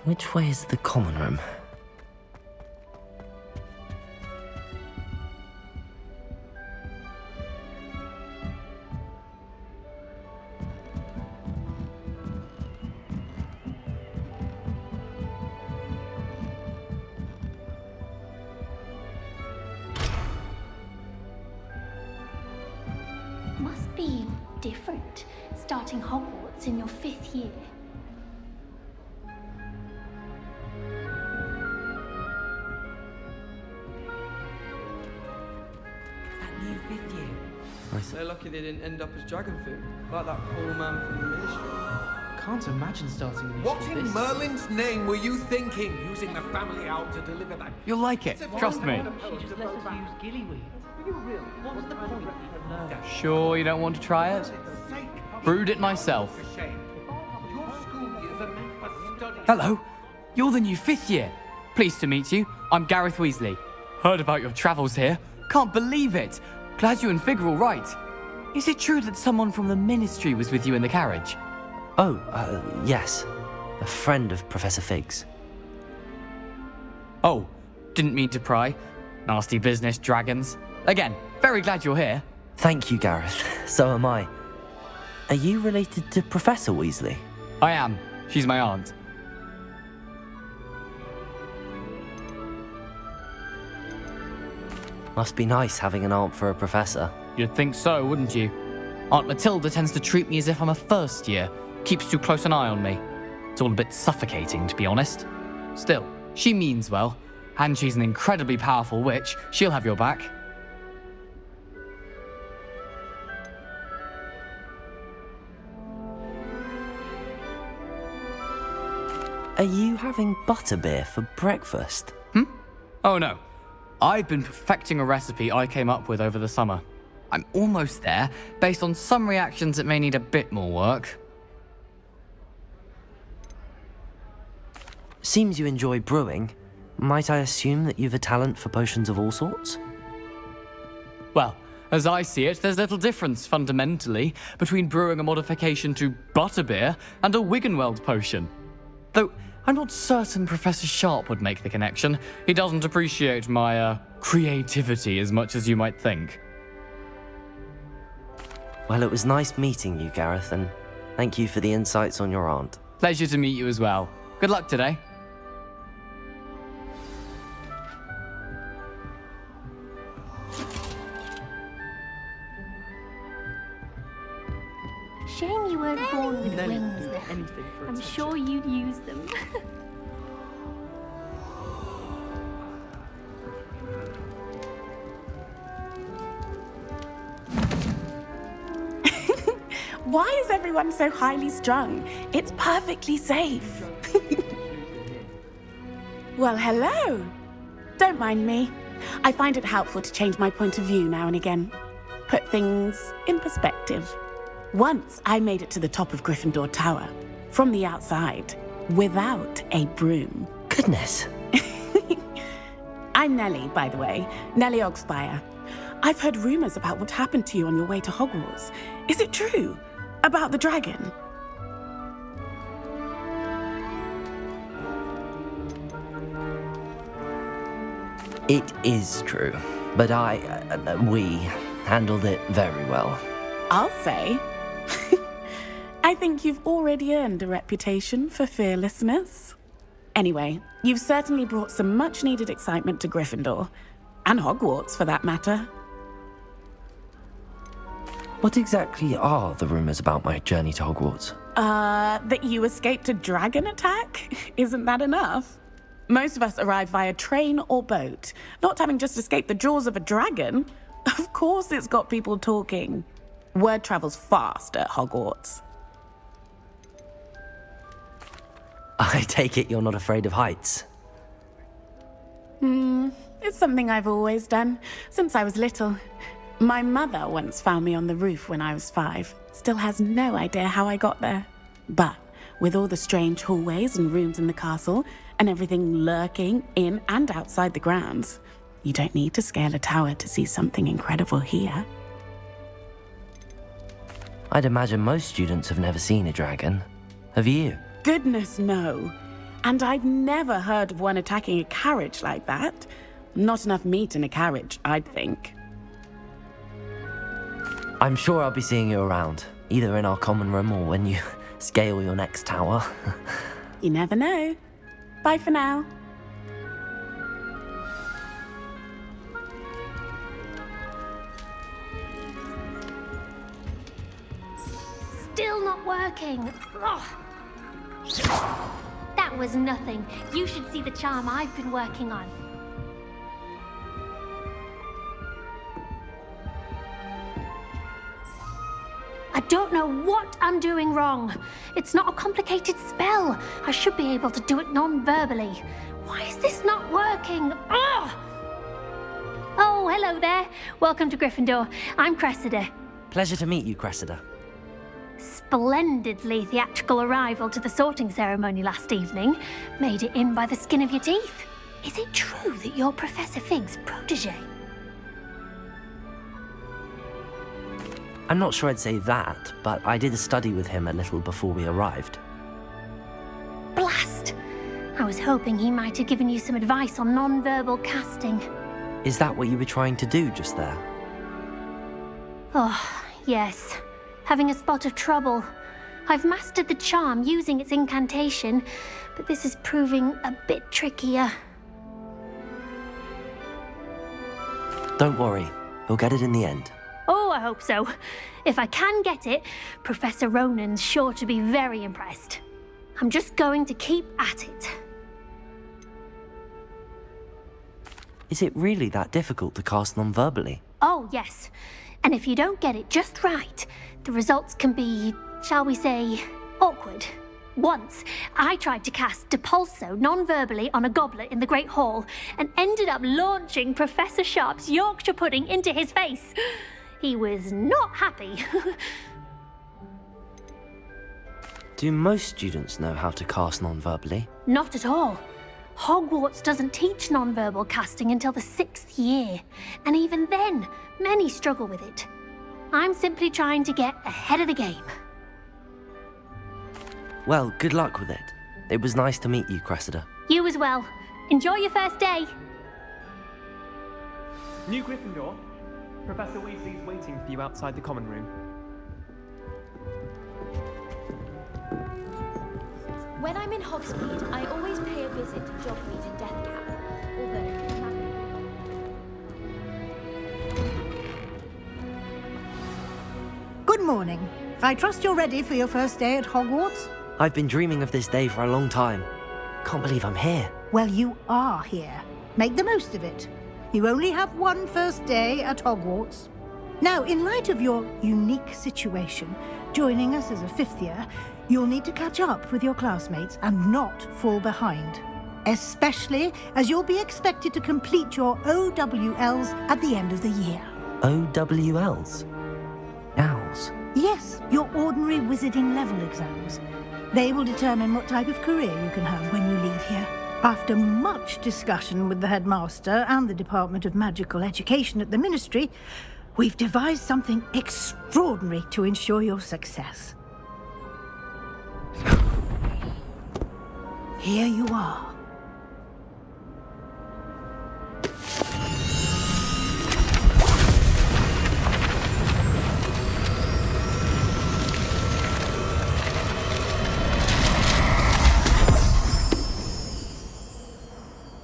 Which way is the common room? Must be different, starting Hogwarts in your 5th year. They're lucky they didn't end up as dragon food, like that poor man from the ministry. Can't imagine starting a new What school in this Merlin's name were you thinking, using the family owl to deliver that? You'll like it, trust me. She just let us use gillyweed. What was the point? No. Sure you don't want to try it? Brewed it myself. Hello, you're the new 5th year. Pleased to meet you. I'm Gareth Weasley. Heard about your travels here. Can't believe it. Glad you and Fig are all right. Is it true that someone from the Ministry was with you in the carriage? Oh, yes. A friend of Professor Fig's. Oh, didn't mean to pry. Nasty business, dragons. Again, very glad you're here. Thank you, Gareth. So am I. Are you related to Professor Weasley? I am. She's my aunt. Must be nice having an aunt for a professor. You'd think so, wouldn't you? Aunt Matilda tends to treat me as if I'm a first year. Keeps too close an eye on me. It's all a bit suffocating, to be honest. Still, she means well. And she's an incredibly powerful witch. She'll have your back. Are you having butterbeer for breakfast? Oh no. I've been perfecting a recipe I came up with over the summer. I'm almost there, based on some reactions that may need a bit more work. Seems you enjoy brewing. Might I assume that you've a talent for potions of all sorts? Well, as I see it, there's little difference, fundamentally, between brewing a modification to butterbeer and a Wiggenweld potion. Though, I'm not certain Professor Sharp would make the connection. He doesn't appreciate my, creativity as much as you might think. Well, it was nice meeting you, Gareth, and thank you for the insights on your aunt. Pleasure to meet you as well. Good luck today. Shame you weren't born with wings then. anything for I'm attention. sure you'd use them. Why is everyone so highly strung? It's perfectly safe. Well, hello. Don't mind me. I find it helpful to change my point of view now and again. Put things in perspective. Once I made it to the top of Gryffindor Tower, from the outside, without a broom. Goodness. I'm Nellie, by the way. Nellie Ogspire. I've heard rumors about what happened to you on your way to Hogwarts. Is it true? About the dragon? It is true, but we handled it very well. I'll say. I think you've already earned a reputation for fearlessness. Anyway, you've certainly brought some much-needed excitement to Gryffindor. And Hogwarts, for that matter. What exactly are the rumors about my journey to Hogwarts? That you escaped a dragon attack? Isn't that enough? Most of us arrive via train or boat, not having just escaped the jaws of a dragon. Of course it's got people talking. Word travels fast at Hogwarts. I take it you're not afraid of heights. It's something I've always done, since I was little. My mother once found me on the roof when I was 5. Still has no idea how I got there. But with all the strange hallways and rooms in the castle, and everything lurking in and outside the grounds, you don't need to scale a tower to see something incredible here. I'd imagine most students have never seen a dragon. Have you? Goodness, no. And I've never heard of one attacking a carriage like that. Not enough meat in a carriage, I'd think. I'm sure I'll be seeing you around, either in our common room or when you scale your next tower. You never know. Bye for now. Still not working. Ugh. That was nothing. You should see the charm I've been working on. I don't know what I'm doing wrong. It's not a complicated spell. I should be able to do it non-verbally. Why is this not working? Ugh! Oh, hello there. Welcome to Gryffindor. I'm Cressida. Pleasure to meet you, Cressida. Splendidly theatrical arrival to the sorting ceremony last evening. Made it in by the skin of your teeth. Is it true that you're Professor Fig's protege? I'm not sure I'd say that, but I did a study with him a little before we arrived. Blast! I was hoping he might have given you some advice on non-verbal casting. Is that what you were trying to do just there? Oh, yes. Having a spot of trouble. I've mastered the charm using its incantation, but this is proving a bit trickier. Don't worry, we'll get it in the end. Oh, I hope so. If I can get it, Professor Ronan's sure to be very impressed. I'm just going to keep at it. Is it really that difficult to cast non-verbally? Oh, yes. And if you don't get it just right, the results can be, shall we say, awkward. Once, I tried to cast Depulso non-verbally on a goblet in the Great Hall and ended up launching Professor Sharp's Yorkshire pudding into his face. He was not happy. Do most students know how to cast non-verbally? Not at all. Hogwarts doesn't teach non-verbal casting until the 6th year, and even then, many struggle with it. I'm simply trying to get ahead of the game. Well, good luck with it. It was nice to meet you, Cressida. You as well. Enjoy your first day. New Gryffindor, Professor Weasley's waiting for you outside the common room. When I'm in Hogsmeade, I always pay a visit to Jogmead and Deathcap, Good morning. I trust you're ready for your first day at Hogwarts? I've been dreaming of this day for a long time. Can't believe I'm here. Well, you are here. Make the most of it. You only have one first day at Hogwarts. Now, in light of your unique situation, joining us as a 5th year, you'll need to catch up with your classmates and not fall behind. Especially as you'll be expected to complete your OWLs at the end of the year. OWLs? Owls? Yes, your ordinary wizarding level exams. They will determine what type of career you can have when you leave here. After much discussion with the headmaster and the Department of Magical Education at the Ministry, we've devised something extraordinary to ensure your success. Here you are.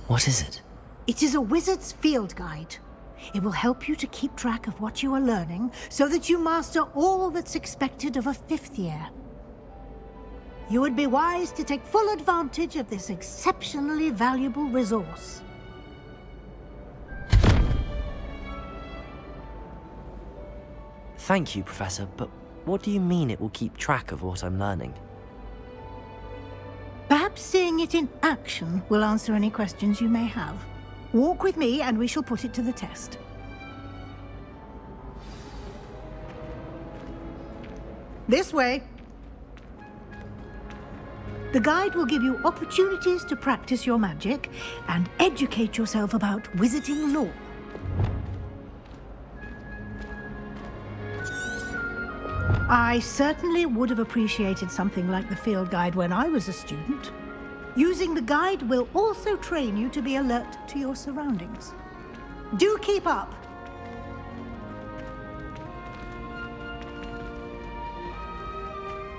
What is it? It is a wizard's field guide. It will help you to keep track of what you are learning so that you master all that's expected of a 5th year. You would be wise to take full advantage of this exceptionally valuable resource. Thank you, Professor, but what do you mean it will keep track of what I'm learning? Perhaps seeing it in action will answer any questions you may have. Walk with me and we shall put it to the test. This way. The guide will give you opportunities to practice your magic and educate yourself about wizarding lore. I certainly would have appreciated something like the field guide when I was a student. Using the guide will also train you to be alert to your surroundings. Do keep up!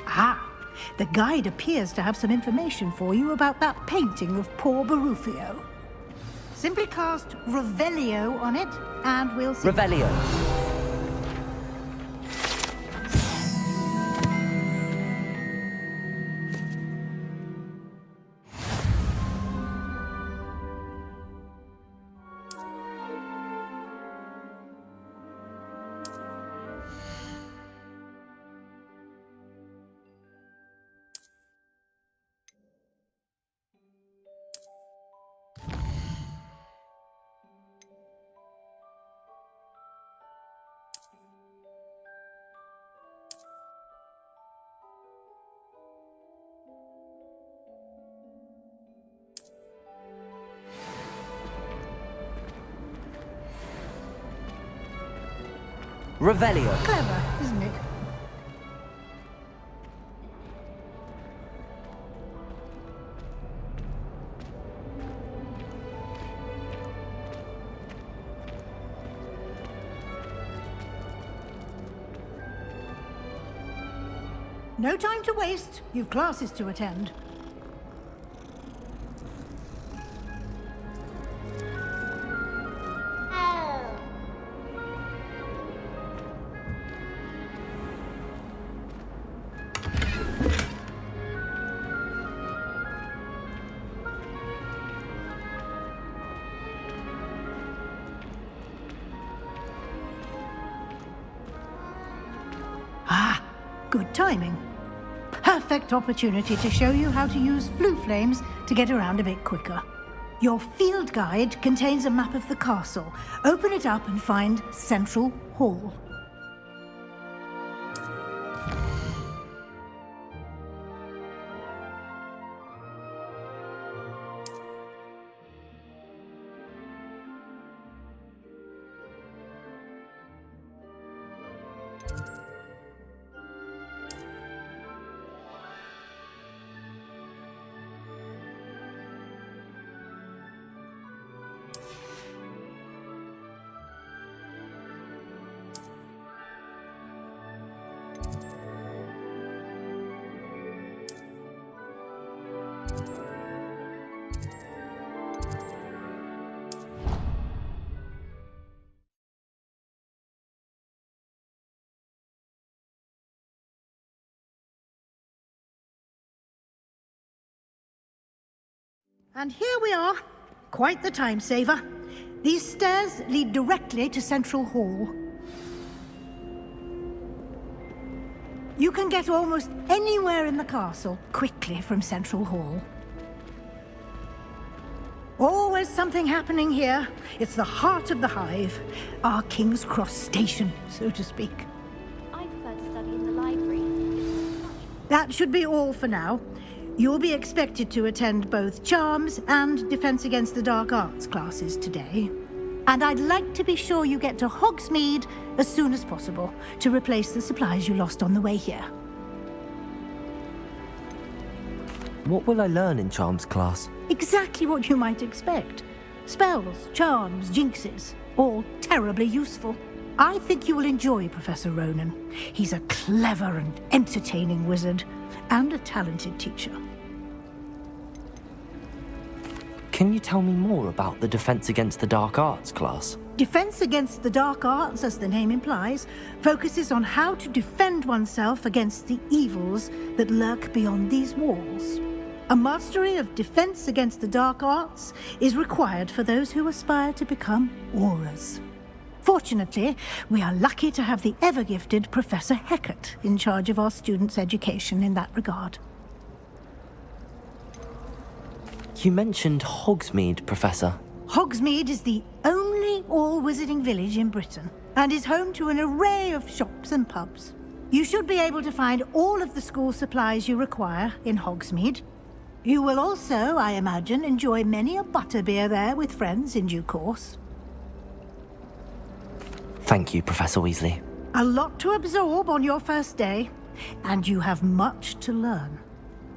Ah, the guide appears to have some information for you about that painting of poor Barufio. Simply cast Revelio on it, and we'll see. Revelio. Revelio. Clever, isn't it? No time to waste. You've classes to attend. Ah, good timing. Perfect opportunity to show you how to use flue flames to get around a bit quicker. Your field guide contains a map of the castle. Open it up and find Central Hall. And here we are. Quite the time saver. These stairs lead directly to Central Hall. You can get almost anywhere in the castle quickly from Central Hall. Always something happening here. It's the heart of the hive. Our King's Cross station, so to speak. I prefer to study in the library. That should be all for now. You'll be expected to attend both Charms and Defense Against the Dark Arts classes today. And I'd like to be sure you get to Hogsmeade as soon as possible to replace the supplies you lost on the way here. What will I learn in Charms class? Exactly what you might expect. Spells, charms, jinxes, all terribly useful. I think you will enjoy Professor Ronan. He's a clever and entertaining wizard, and a talented teacher. Can you tell me more about the Defense Against the Dark Arts class? Defense Against the Dark Arts, as the name implies, focuses on how to defend oneself against the evils that lurk beyond these walls. A mastery of Defense Against the Dark Arts is required for those who aspire to become Aurors. Fortunately, we are lucky to have the ever-gifted Professor Hecat in charge of our students' education in that regard. You mentioned Hogsmeade, Professor. Hogsmeade is the only all-wizarding village in Britain and is home to an array of shops and pubs. You should be able to find all of the school supplies you require in Hogsmeade. You will also, I imagine, enjoy many a butterbeer there with friends in due course. Thank you, Professor Weasley. A lot to absorb on your first day, and you have much to learn.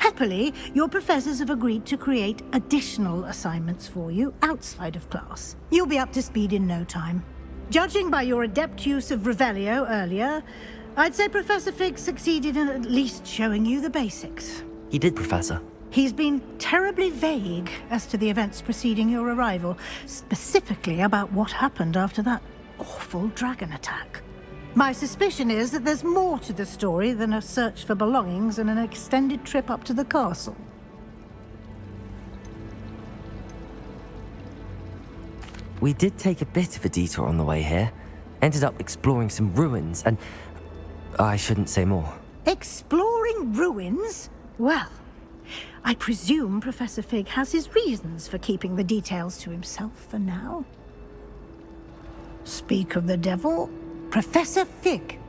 Happily, your professors have agreed to create additional assignments for you outside of class. You'll be up to speed in no time. Judging by your adept use of Revelio earlier, I'd say Professor Fig succeeded in at least showing you the basics. He did, Professor. He's been terribly vague as to the events preceding your arrival, specifically about what happened after that awful dragon attack. My suspicion is that there's more to the story than a search for belongings and an extended trip up to the castle. We did take a bit of a detour on the way here. Ended up exploring some ruins and... I shouldn't say more. Exploring ruins? Well, I presume Professor Fig has his reasons for keeping the details to himself for now. Speak of the devil, Professor Fig.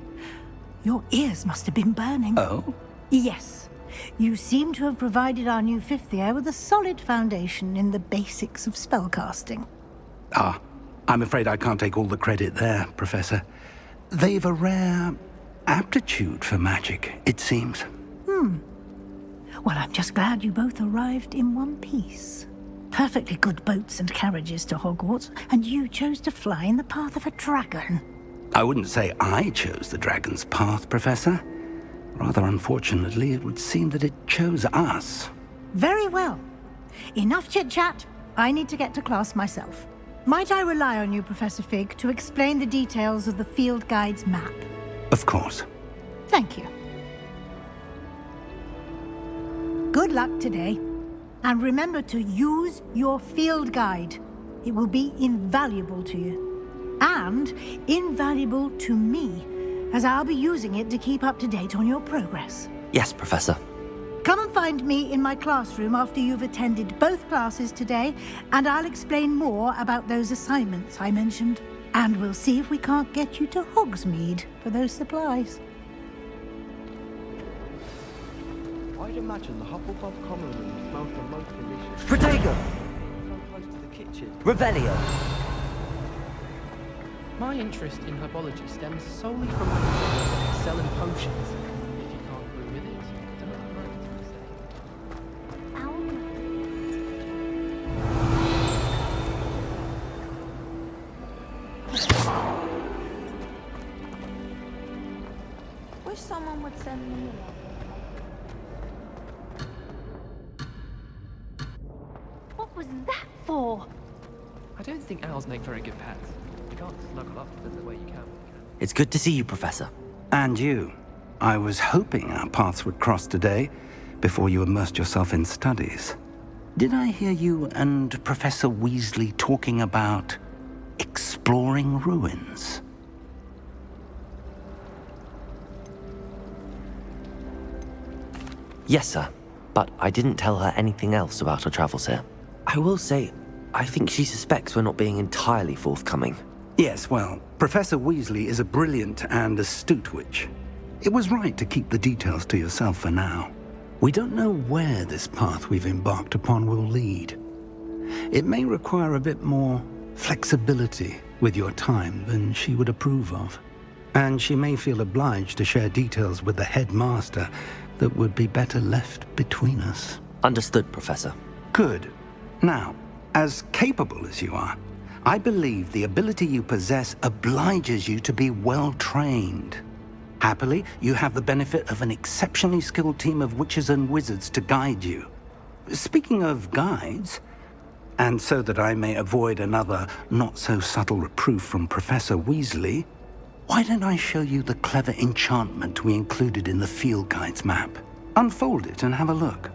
Your ears must have been burning. Oh? Yes. You seem to have provided our new fifth year with a solid foundation in the basics of spellcasting. Ah, I'm afraid I can't take all the credit there, Professor. They've a rare aptitude for magic, it seems. Well, I'm just glad you both arrived in one piece. Perfectly good boats and carriages to Hogwarts, and you chose to fly in the path of a dragon. I wouldn't say I chose the dragon's path, Professor. Rather unfortunately, it would seem that it chose us. Very well. Enough chit-chat. I need to get to class myself. Might I rely on you, Professor Fig, to explain the details of the field guide's map? Of course. Thank you. Good luck today. And remember to use your field guide. It will be invaluable to you. And invaluable to me, as I'll be using it to keep up to date on your progress. Yes, Professor. Come and find me in my classroom after you've attended both classes today, and I'll explain more about those assignments I mentioned. And we'll see if we can't get you to Hogsmeade for those supplies. I'd imagine the Hufflepuff common room smells the most delicious. Protego! So close to the kitchen. Revelio! My interest in herbology stems solely from my desire to excel in potions. If you can't agree with it, I don't know what Wish someone would send me along. What was that for? I don't think owls make very good pets. You can't snuggle up to them the way you can. It's good to see you, Professor. And you. I was hoping our paths would cross today, before you immersed yourself in studies. Did I hear you and Professor Weasley talking about exploring ruins? Yes, sir. But I didn't tell her anything else about our travels here. I will say, I think she suspects we're not being entirely forthcoming. Yes, well, Professor Weasley is a brilliant and astute witch. It was right to keep the details to yourself for now. We don't know where this path we've embarked upon will lead. It may require a bit more flexibility with your time than she would approve of. And she may feel obliged to share details with the headmaster that would be better left between us. Understood, Professor. Good. Now, as capable as you are, I believe the ability you possess obliges you to be well-trained. Happily, you have the benefit of an exceptionally skilled team of witches and wizards to guide you. Speaking of guides, and so that I may avoid another not-so-subtle reproof from Professor Weasley, why don't I show you the clever enchantment we included in the field guide's map? Unfold it and have a look.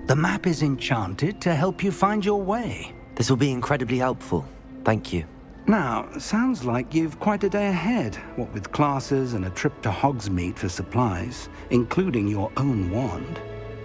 The map is enchanted to help you find your way. This will be incredibly helpful. Thank you. Now, sounds like you've quite a day ahead, what with classes and a trip to Hogsmeade for supplies, including your own wand.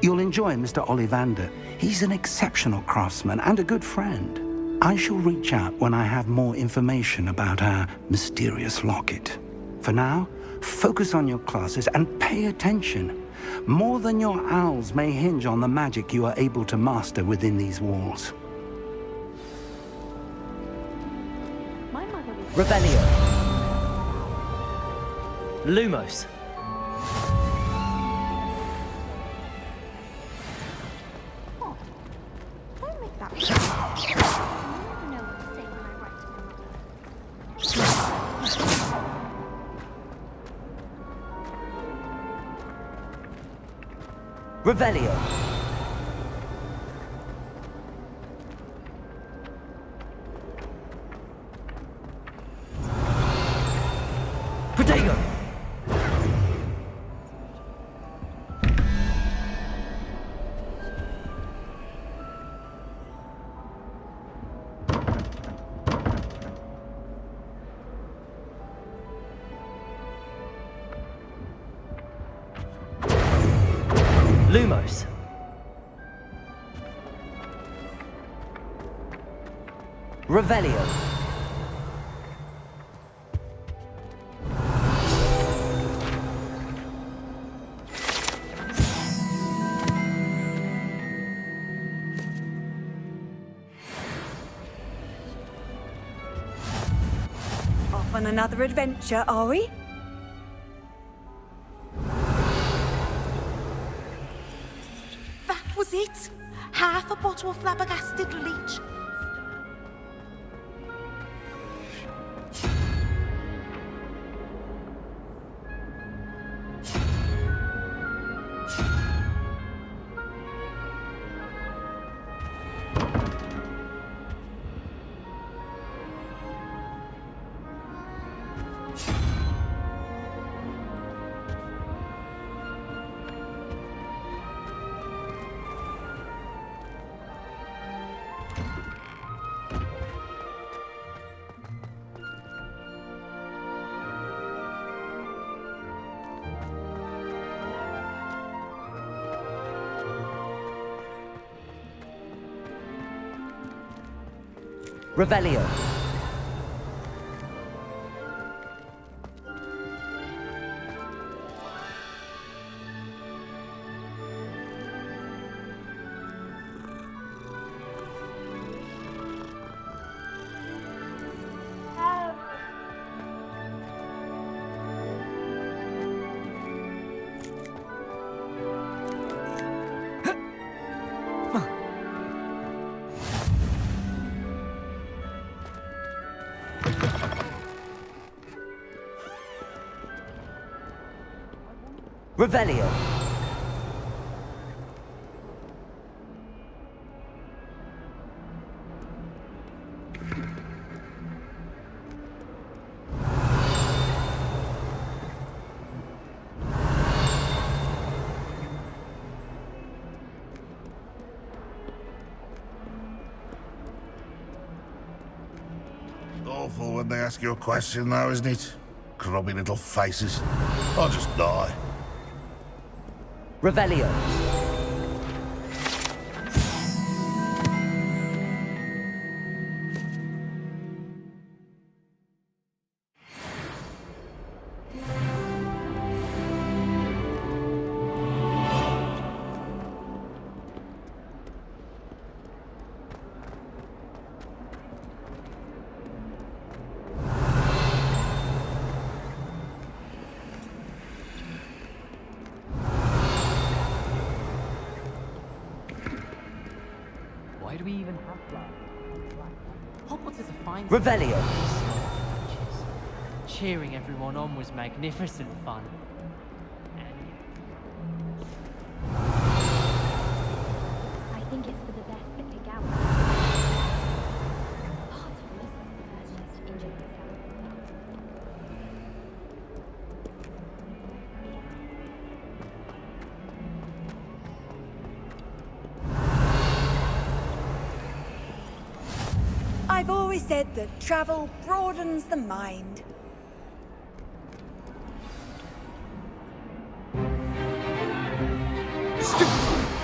You'll enjoy Mr. Ollivander. He's an exceptional craftsman and a good friend. I shall reach out when I have more information about our mysterious locket. For now, focus on your classes and pay attention. More than your owls may hinge on the magic you are able to master within these walls. Revelio. Lumos. Don't make that. I never know what to say when I write to my mother. Revelio. Protego. Lumos. Revelio. Off on another adventure, are we? That was it. Half a bottle of flabbergasted leech. Revelio. Revelio. Awful when they ask you a question, though, isn't it? Grubby little faces. I'll just die. Revelio. Why do we even have flag? Hogwarts is a fine Revelio. Cheering everyone on was magnificent fun. I think it's for the best that the Gower. Part of me has just injured myself. I've always said that travel broadens the mind. Stupid.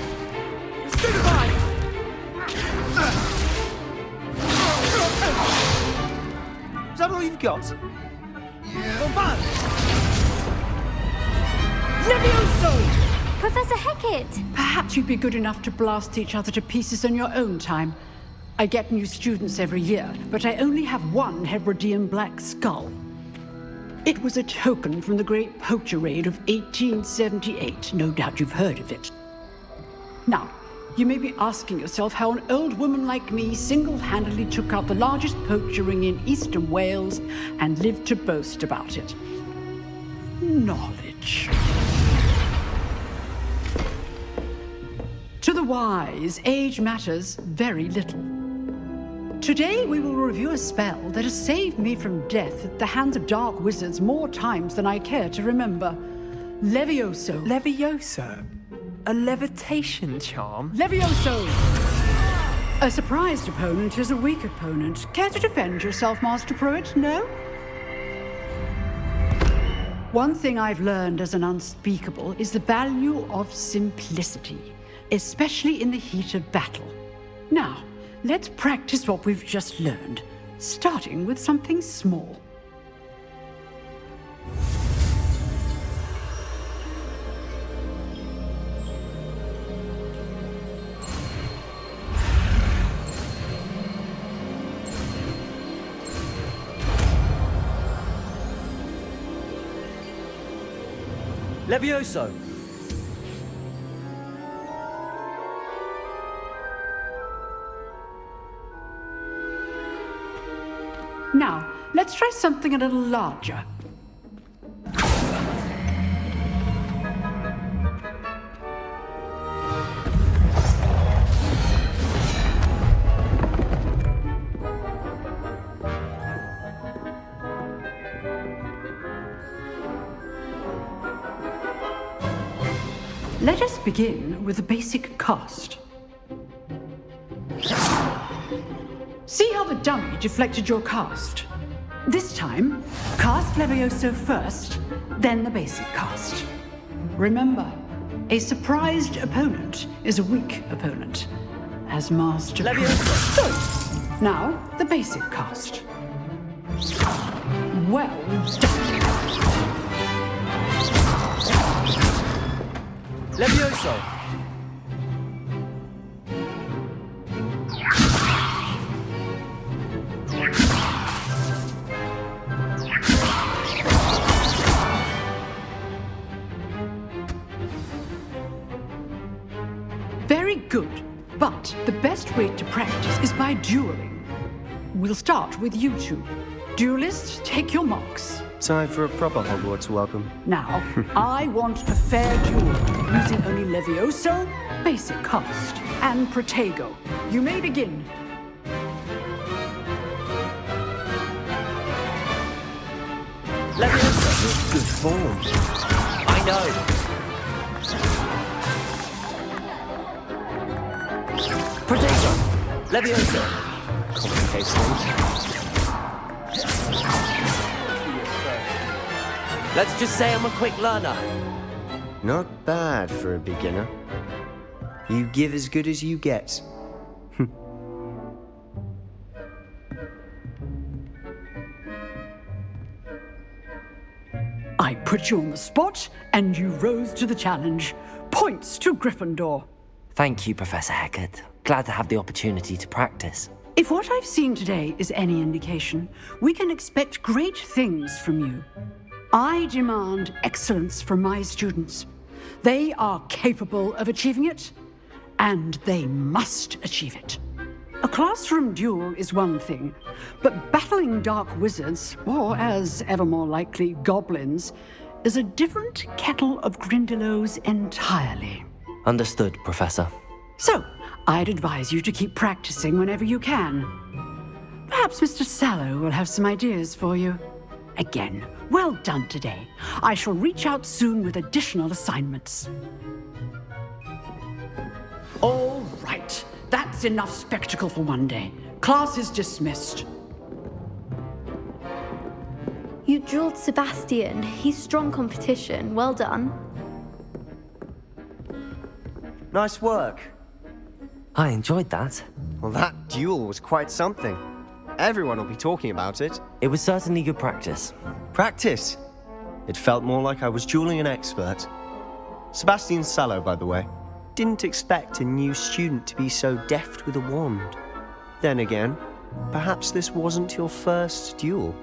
all you've got? Levioso! Professor Hecat! Perhaps you'd be good enough to blast each other to pieces in your own time. I get new students every year, but I only have one Hebridean black skull. It was a token from the Great Poacher Raid of 1878. No doubt you've heard of it. Now, you may be asking yourself how an old woman like me single-handedly took out the largest poacher ring in eastern Wales and lived to boast about it. Knowledge. To the wise, age matters very little. Today we will review a spell that has saved me from death at the hands of dark wizards more times than I care to remember. Levioso. Levioso? A levitation charm? Levioso! A surprised opponent is a weak opponent. Care to defend yourself, Master Pruitt? No? One thing I've learned as an unspeakable is the value of simplicity, especially in the heat of battle. Now, let's practice what we've just learned, starting with something small. Levioso! Now, let's try something a little larger. Let us begin with a basic cast. See how the dummy deflected your cast? This time, cast Levioso first, then the basic cast. Remember, a surprised opponent is a weak opponent, as Master Levioso! So, now the basic cast. Well done. Levioso! Very good, but the best way to practice is by dueling. We'll start with you two. Duelists, take your marks. Time for a proper Hogwarts welcome. Now, I want a fair duel, using only Levioso, basic cast, and Protego. You may begin. Levioso! Good form. I know. Protego! Levioso! Complicated. Let's just say I'm a quick learner. Not bad for a beginner. You give as good as you get. I put you on the spot, and you rose to the challenge. Points to Gryffindor. Thank you, Professor Hecat. Glad to have the opportunity to practice. If what I've seen today is any indication, we can expect great things from you. I demand excellence from my students. They are capable of achieving it, and they must achieve it. A classroom duel is one thing, but battling dark wizards, or as ever more likely, goblins, is a different kettle of Grindylows entirely. Understood, Professor. So, I'd advise you to keep practicing whenever you can. Perhaps Mr. Sallow will have some ideas for you. Again, well done today. I shall reach out soon with additional assignments. All right. That's enough spectacle for one day. Class is dismissed. You drilled Sebastian. He's strong competition. Well done. Nice work. I enjoyed that. Well, that duel was quite something. Everyone will be talking about it. It was certainly good practice. Practice? It felt more like I was dueling an expert. Sebastian Sallow, by the way. Didn't expect a new student to be so deft with a wand. Then again, perhaps this wasn't your first duel.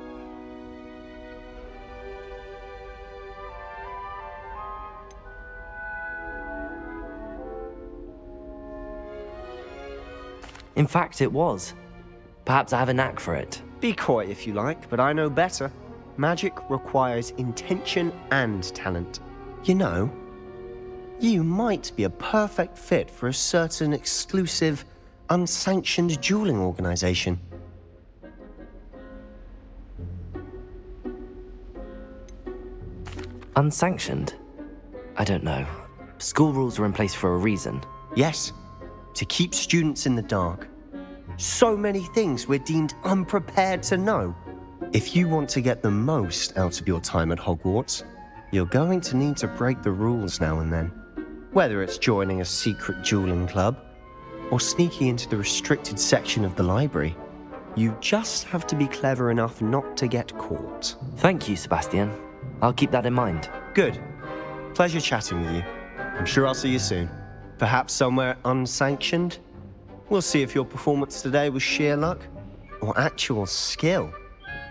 In fact, it was. Perhaps I have a knack for it. Be coy if you like, but I know better. Magic requires intention and talent. You know, you might be a perfect fit for a certain exclusive, unsanctioned dueling organization. Unsanctioned? I don't know. School rules are in place for a reason. Yes, to keep students in the dark. So many things we're deemed unprepared to know. If you want to get the most out of your time at Hogwarts, you're going to need to break the rules now and then. Whether it's joining a secret dueling club, or sneaking into the restricted section of the library, you just have to be clever enough not to get caught. Thank you, Sebastian. I'll keep that in mind. Good. Pleasure chatting with you. I'm sure I'll see you soon. Perhaps somewhere unsanctioned? We'll see if your performance today was sheer luck or actual skill.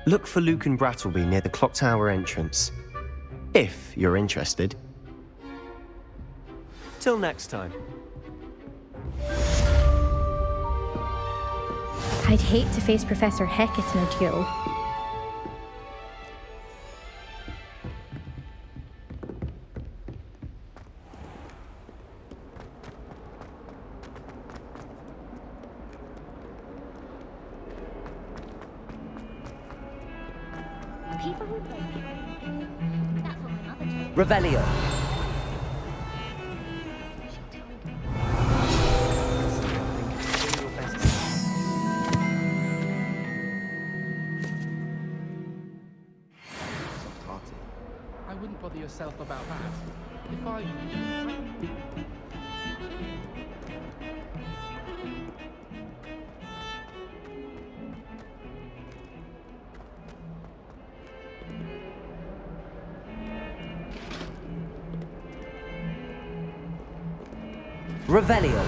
Look for Luke and Brattleby near the clock tower entrance, if you're interested. Till next time. I'd hate to face Professor Hecat in a duel. Revelio. I wouldn't bother yourself about that. If I... Revelio.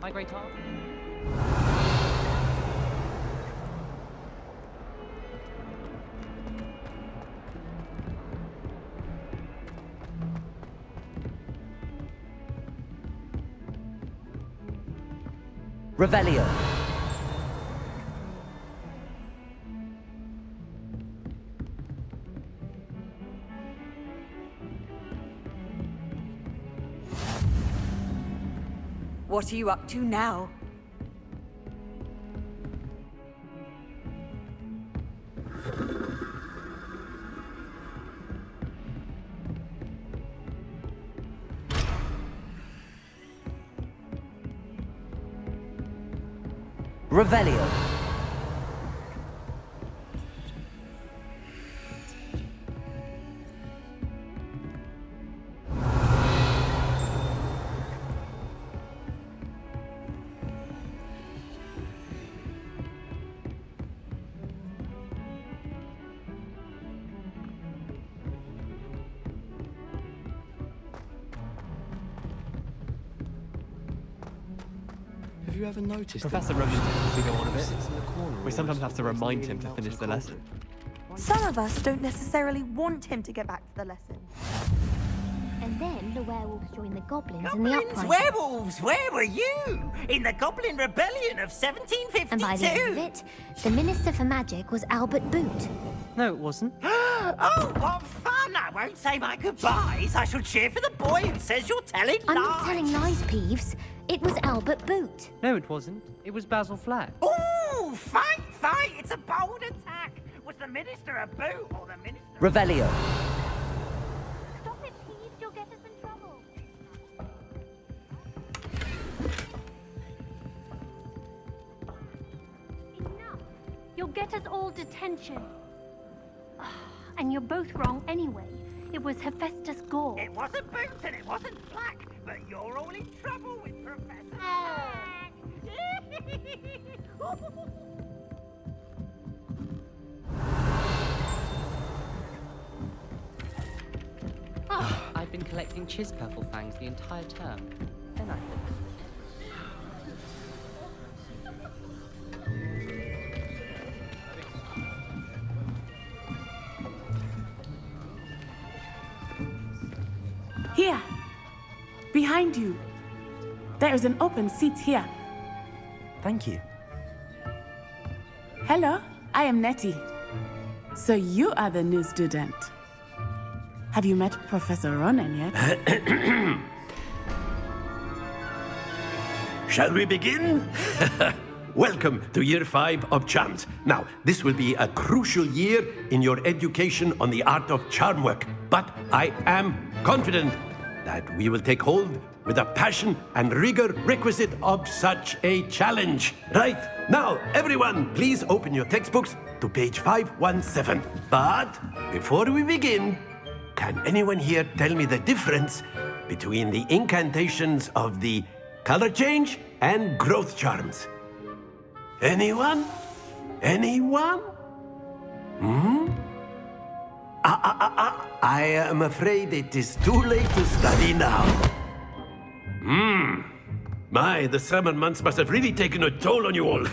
Hi, Great Heart. Revelio. What are you up to now? Revelio. Have you ever noticed Professor rushes as we go on a bit? We sometimes have to remind him to finish the lesson. Some of us don't necessarily want him to get back to the lesson. And then the werewolves join the goblins in the Goblins, uprising. werewolves, where were you? In the Goblin Rebellion of 1752? And by the end of it, the Minister for Magic was Albert Boot. No, it wasn't. Oh, what fun! I won't say my goodbyes. I shall cheer for the boy who says you're telling I'm lies. not telling lies, Peeves. It was Albert Boot. No, it wasn't. It was Basil Flack. Ooh, fight, fight! It's a bold attack. Was the Minister a boot or the Minister... Revelio. Stop it, Peeves. You'll get us in trouble. get us all detention. And you're both wrong anyway. It was Hephaestus Gore. It wasn't boots and it wasn't black, but you're all in trouble with Professor. I've been collecting Chisperful fangs the entire term. Then I thought. Here. Behind you. There is an open seat here. Thank you. Hello, I am Nettie. So you are the new student. Have you met Professor Ronan yet? Shall we begin? Welcome to Year 5 of Charms. Now, this will be a crucial year in your education on the art of charm work. But I am confident that we will take hold with the passion and rigor requisite of such a challenge. Right, now, everyone, please open your textbooks to page 517. But before we begin, can anyone here tell me the difference between the incantations of the color change and growth charms? Anyone? Anyone? I am afraid it is too late to study now. My, the summer months must have really taken a toll on you all.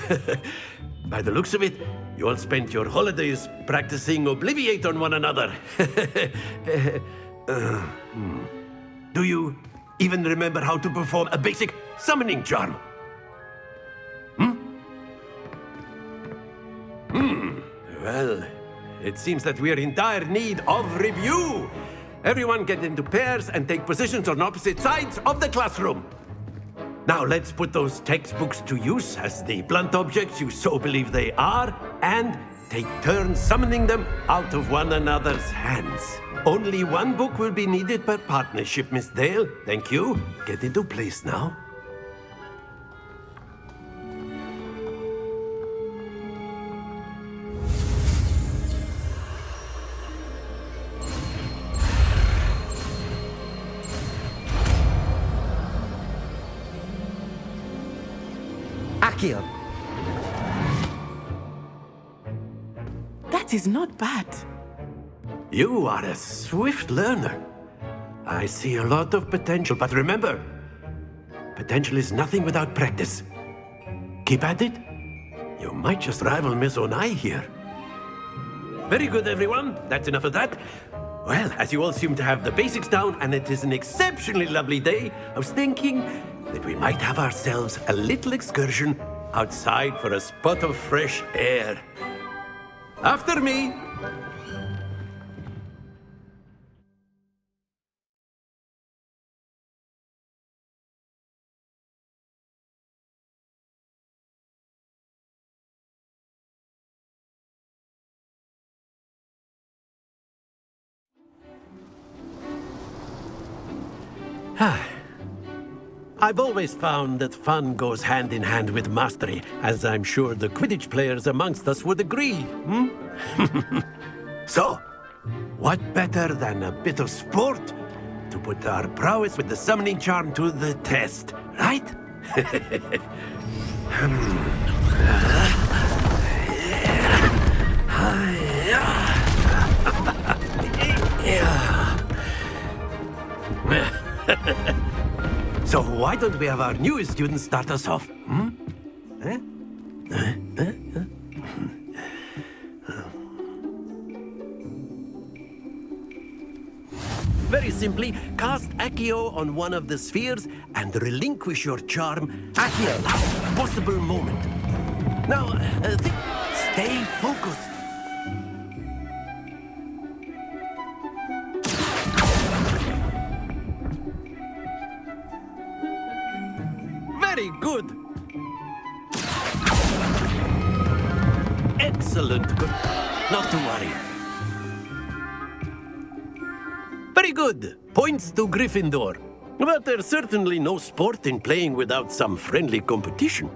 By the looks of it, you all spent your holidays practicing Obliviate on one another. Do you even remember how to perform a basic summoning charm? Well, it seems that we are in dire need of review. Everyone get into pairs and take positions on opposite sides of the classroom. Now let's put those textbooks to use as the blunt objects you so believe they are, and take turns summoning them out of one another's hands. Only one book will be needed per partnership, Miss Dale. Thank you. Get into place now. Accio. That is not bad. You are a swift learner. I see a lot of potential, but remember, potential is nothing without practice. Keep at it. You might just rival Miss Onai here. Very good, everyone. That's enough of that. Well, as you all seem to have the basics down, and it is an exceptionally lovely day, I was thinking that we might have ourselves a little excursion outside for a spot of fresh air. After me. I've always found that fun goes hand in hand with mastery, as I'm sure the Quidditch players amongst us would agree, So, what better than a bit of sport to put our prowess with the summoning charm to the test, right? So why don't we have our newest student start us off? Very simply, cast Accio on one of the spheres and relinquish your charm at the last possible moment. Now, stay focused. Very good. Excellent. Good. Not to worry. Very good. Points to Gryffindor. But there's certainly no sport in playing without some friendly competition.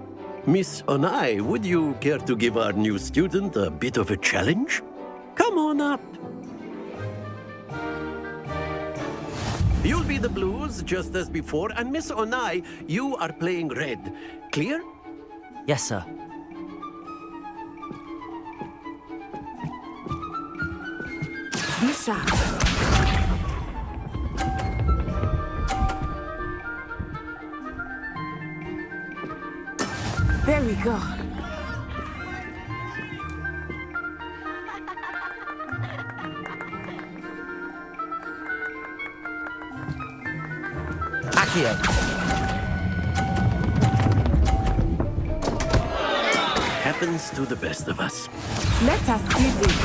Miss Onai, would you care to give our new student a bit of a challenge? Come on up. You'll be the blues, just as before, and Miss Onai, you are playing red. Clear? Yes, sir. Be sharp. There we go. Accio. Happens to the best of us. Let us see this.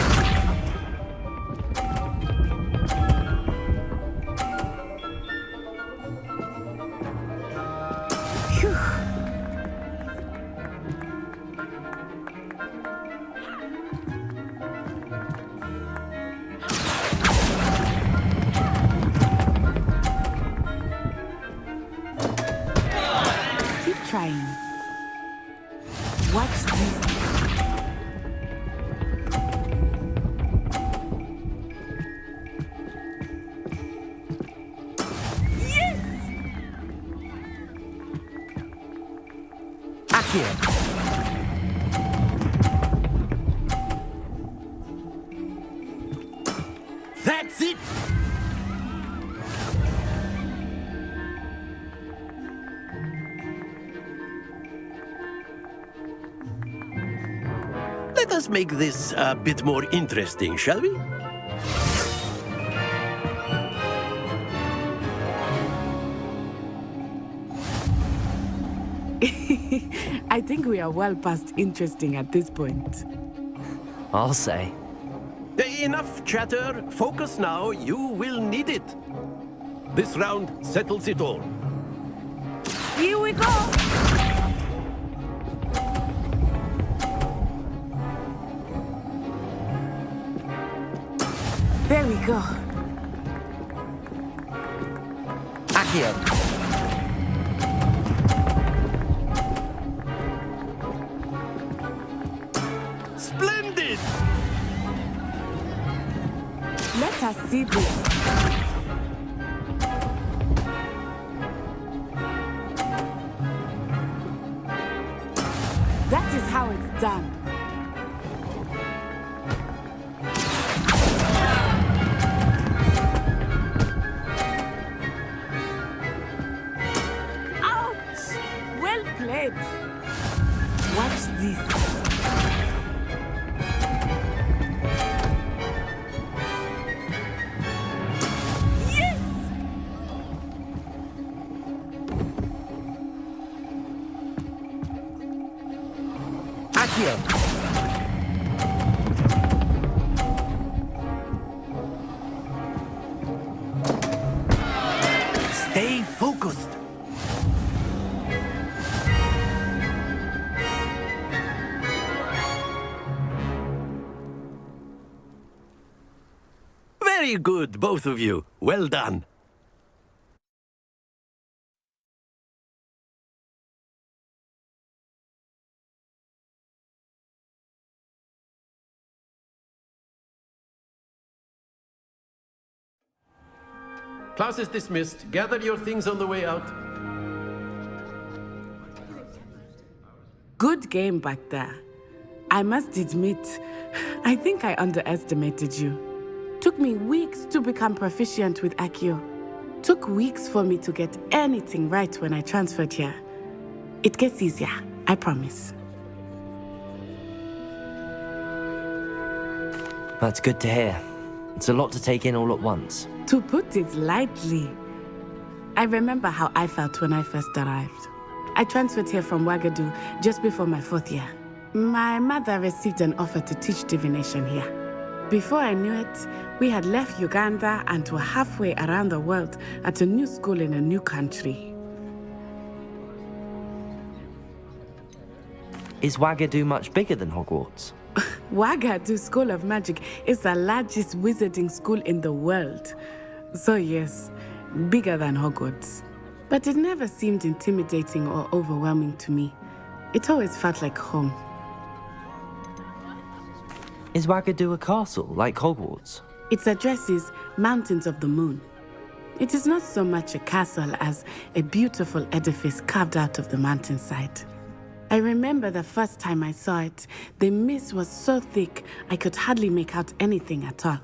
Trying. Watch this. Yes! Accio. That's it! Let us make this a bit more interesting, shall we? I think we are well past interesting at this point. I'll say. Enough chatter. Focus now. You will need it. This round settles it all. Here we go! There we go. Accio. Splendid! Let us see this. That is how it's done. Watch this. Yes! Accio. Stay focused. Very good, both of you. Well done. Class is dismissed. Gather your things on the way out. Good game back there. I must admit, I think I underestimated you. Took me weeks to become proficient with Accio. Took weeks for me to get anything right when I transferred here. It gets easier, I promise. That's good to hear. It's a lot to take in all at once. To put it lightly, I remember how I felt when I first arrived. I transferred here from Ouagadougou just before my 4th year. My mother received an offer to teach divination here. Before I knew it, we had left Uganda and were halfway around the world at a new school in a new country. Is Ouagadougou much bigger than Hogwarts? Ouagadougou School of Magic is the largest wizarding school in the world. So yes, bigger than Hogwarts. But it never seemed intimidating or overwhelming to me. It always felt like home. Is Wagadu a castle, like Hogwarts? Its address is Mountains of the Moon. It is not so much a castle as a beautiful edifice carved out of the mountainside. I remember the first time I saw it, the mist was so thick I could hardly make out anything at all.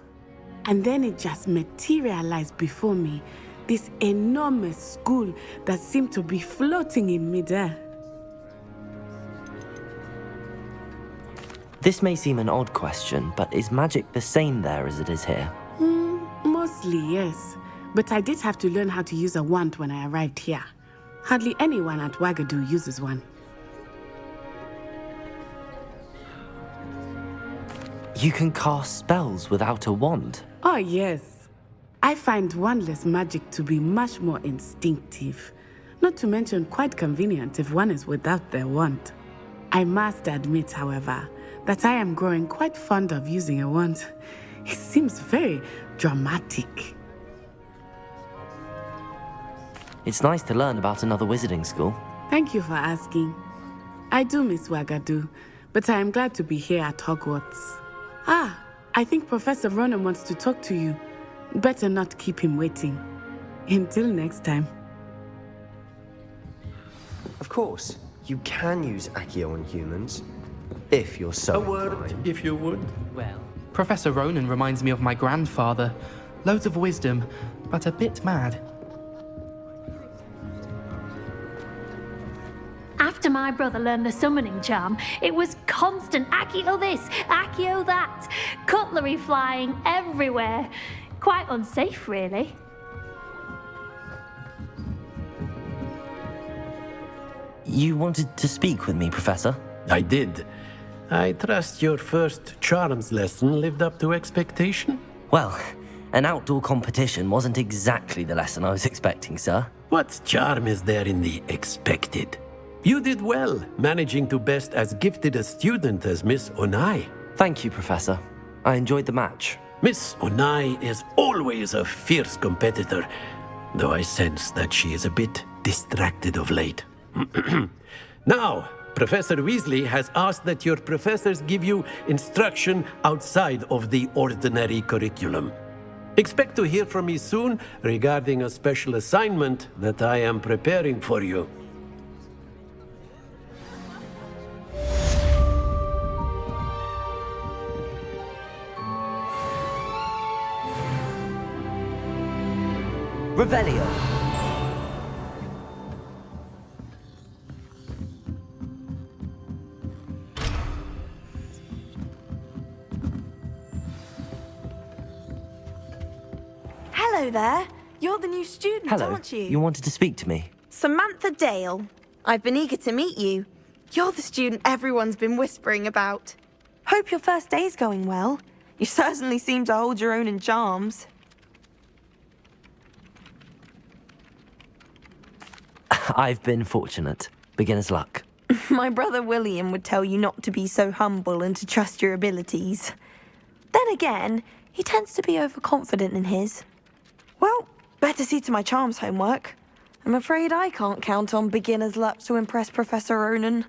And then it just materialized before me, this enormous school that seemed to be floating in midair. This may seem an odd question, but is magic the same there as it is here? Mostly, yes. But I did have to learn how to use a wand when I arrived here. Hardly anyone at Wagadu uses one. You can cast spells without a wand? Oh, yes. I find wandless magic to be much more instinctive. Not to mention quite convenient if one is without their wand. I must admit, however, that I am growing quite fond of using a wand. It seems very dramatic. It's nice to learn about another wizarding school. Thank you for asking. I do miss Wagadu, but I am glad to be here at Hogwarts. I think Professor Ronan wants to talk to you. Better not keep him waiting. Until next time. Of course, you can use Accio on humans, if you're so A word, inclined. if you would. Well, Professor Ronan reminds me of my grandfather. Loads of wisdom, but a bit mad. After my brother learned the summoning charm, it was constant Accio this, Accio that. Cutlery flying everywhere. Quite unsafe, really. You wanted to speak with me, Professor? I did. I trust your first charms lesson lived up to expectation? Well, an outdoor competition wasn't exactly the lesson I was expecting, sir. What charm is there in the expected? You did well, managing to best as gifted a student as Miss Onai. Thank you, Professor. I enjoyed the match. Miss Onai is always a fierce competitor, though I sense that she is a bit distracted of late. Now, Professor Weasley has asked that your professors give you instruction outside of the ordinary curriculum. Expect to hear from me soon regarding a special assignment that I am preparing for you. Revelio. Hello there. You're the new student, Hello. aren't you? You wanted to speak to me? Samantha Dale. I've been eager to meet you. You're the student everyone's been whispering about. Hope your first day's going well. You certainly seem to hold your own in charms. I've been fortunate. Beginner's luck. My brother William would tell you not to be so humble and to trust your abilities. Then again, he tends to be overconfident in his. Well, better see to my charms homework. I'm afraid I can't count on beginner's luck to impress Professor Ronan.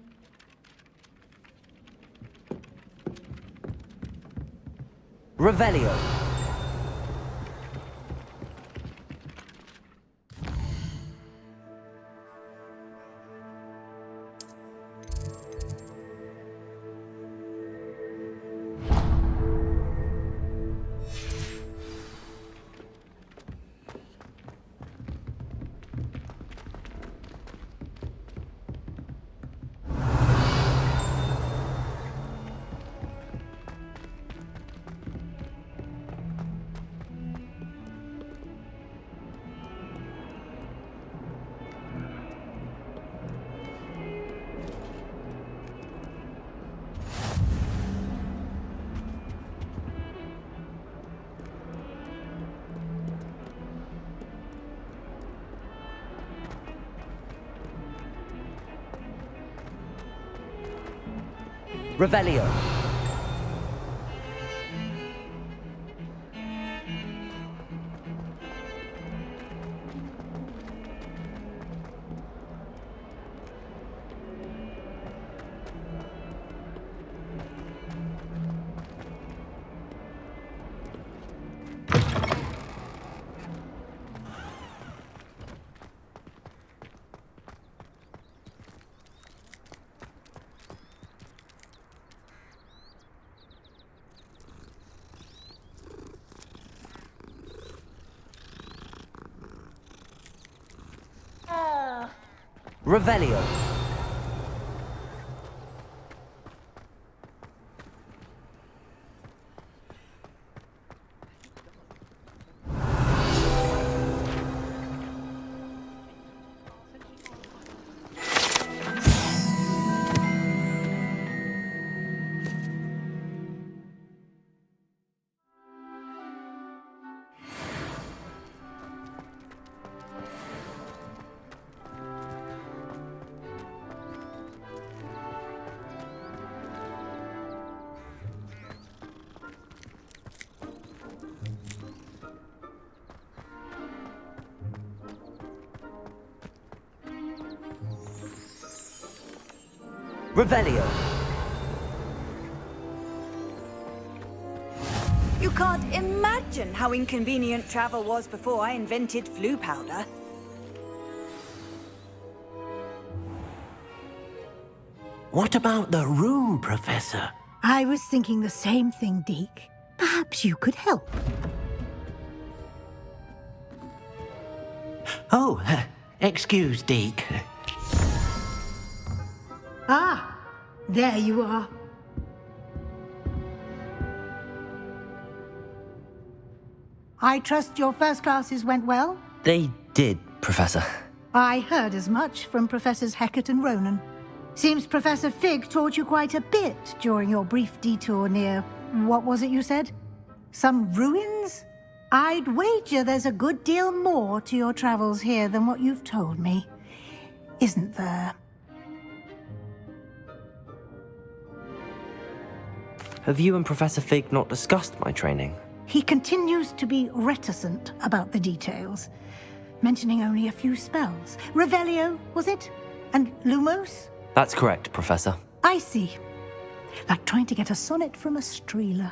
Revelio. Revelio. Revelio. Revelio. You can't imagine how inconvenient travel was before I invented flu powder. What about the room, Professor? I was thinking the same thing, Deke. Perhaps you could help. Oh, excuse, Deke. Ah, there you are. I trust your first classes went well? They did, Professor. I heard as much from Professors Hecat and Ronan. Seems Professor Fig taught you quite a bit during your brief detour near... what was it you said? Some ruins? I'd wager there's a good deal more to your travels here than what you've told me. Isn't there? Have you and Professor Fig not discussed my training? He continues to be reticent about the details, mentioning only a few spells. Revelio, was it? And Lumos? That's correct, Professor. I see. Like trying to get a sonnet from a streeler.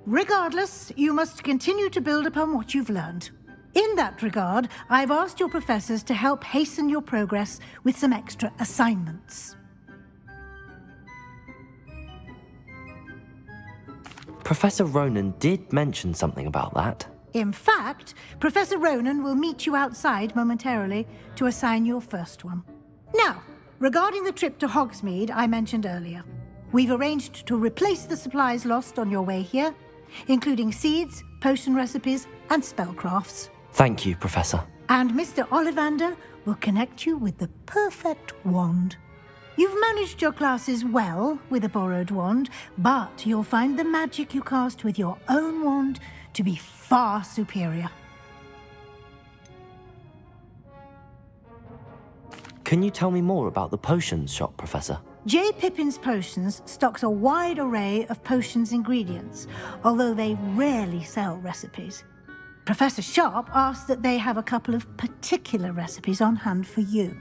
Regardless, you must continue to build upon what you've learned. In that regard, I've asked your professors to help hasten your progress with some extra assignments. Professor Ronan did mention something about that. In fact, Professor Ronan will meet you outside momentarily to assign your first one. Now, regarding the trip to Hogsmeade I mentioned earlier, we've arranged to replace the supplies lost on your way here, including seeds, potion recipes, and spellcrafts. Thank you, Professor. And Mr. Ollivander will connect you with the perfect wand. You've managed your classes well with a borrowed wand, but you'll find the magic you cast with your own wand to be far superior. Can you tell me more about the potions shop, Professor? J. Pippin's Potions stocks a wide array of potions ingredients, although they rarely sell recipes. Professor Sharp asks that they have a couple of particular recipes on hand for you.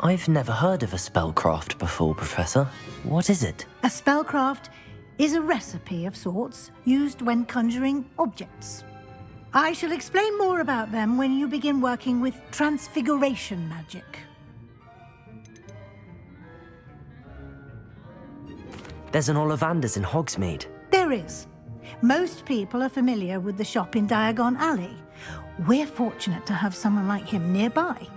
I've never heard of a spellcraft before, Professor. What is it? A spellcraft is a recipe of sorts used when conjuring objects. I shall explain more about them when you begin working with transfiguration magic. There's an Ollivander's in Hogsmeade. There is. Most people are familiar with the shop in Diagon Alley. We're fortunate to have someone like him nearby.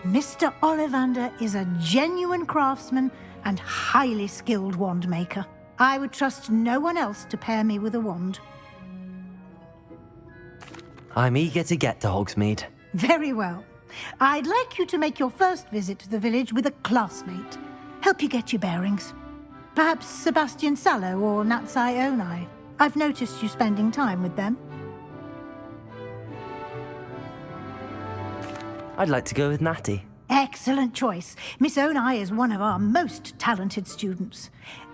Mr. Ollivander is a genuine craftsman and highly skilled wand maker. I would trust no one else to pair me with a wand. I'm eager to get to Hogsmeade. Very well. I'd like you to make your first visit to the village with a classmate. Help you get your bearings. Perhaps Sebastian Sallow or Natsai Onai. I've noticed you spending time with them. I'd like to go with Natty. Excellent choice. Miss Onai is one of our most talented students.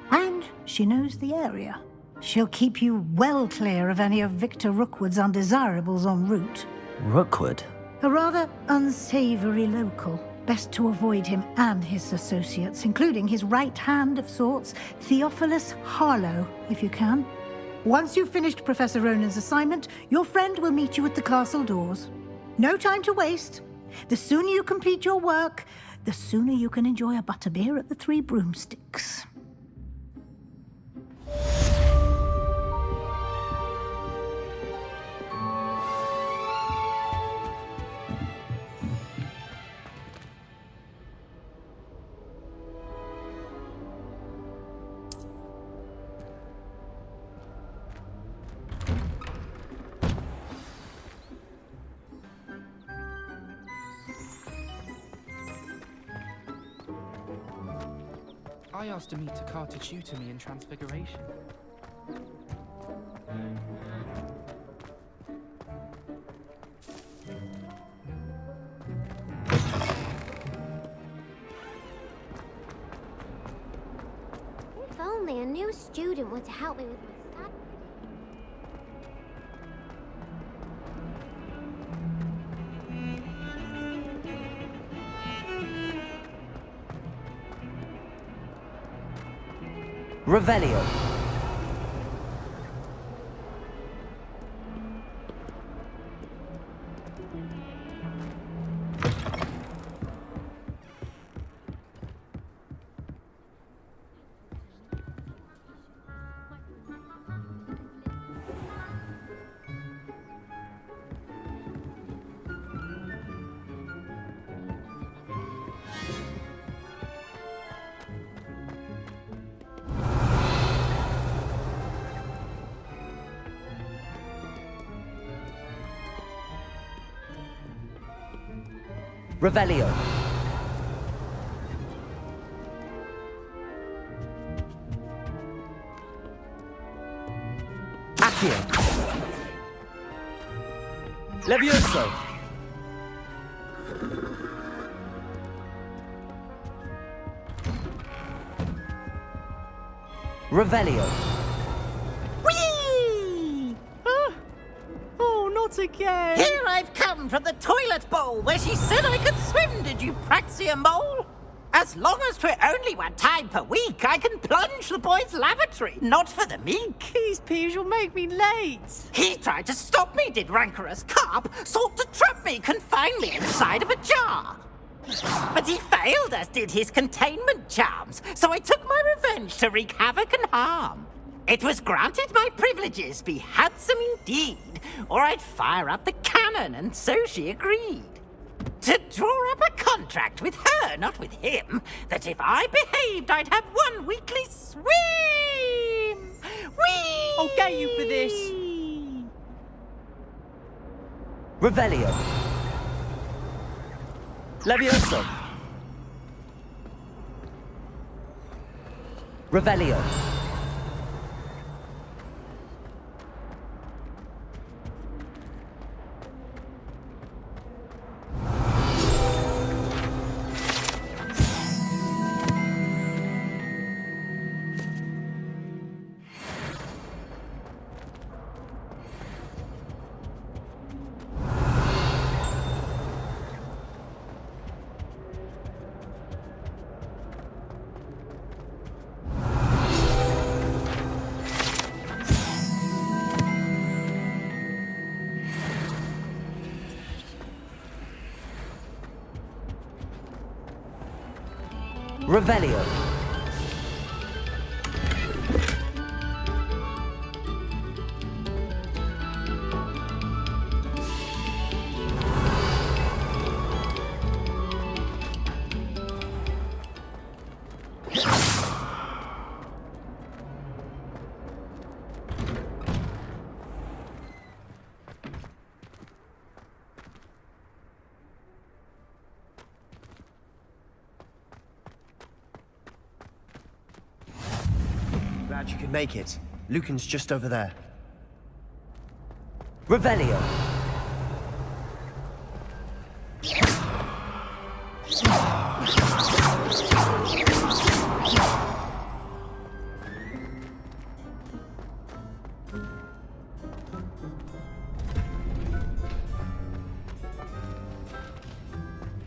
And she knows the area. She'll keep you well clear of any of Victor Rookwood's undesirables en route. Rookwood? A rather unsavory local. Best to avoid him and his associates, including his right hand of sorts, Theophilus Harlow, if you can. Once you've finished Professor Ronan's assignment, your friend will meet you at the castle doors. No time to waste. The sooner you complete your work, the sooner you can enjoy a butterbeer at the Three Broomsticks. I asked to meet Takar to tutor me in Transfiguration. If only a new student were to help me with my sad. Revelio. Revelio. Accio. Levioso. Revelio. Whee! Oh, not again. Here I've come from the toilet bowl where she said I could swim, did you praxia mole? As long as 'twere only one time per week, I can plunge the boy's lavatory, not for the meek. These peas will make me late. He tried to stop me, did rancorous carp, sought to trap me, confine me inside of a jar. But he failed, as did his containment charms, so I took my revenge to wreak havoc and harm. It was granted my privileges be handsome indeed, or I'd fire up the cannon, and so she agreed. To draw up a contract with her, not with him, that if I behaved, I'd have one weekly swim! Whee! I'll get you for this! Revelio. Levioso. Revelio. Revelio. Glad you could make it. Lucan's just over there. Revelio.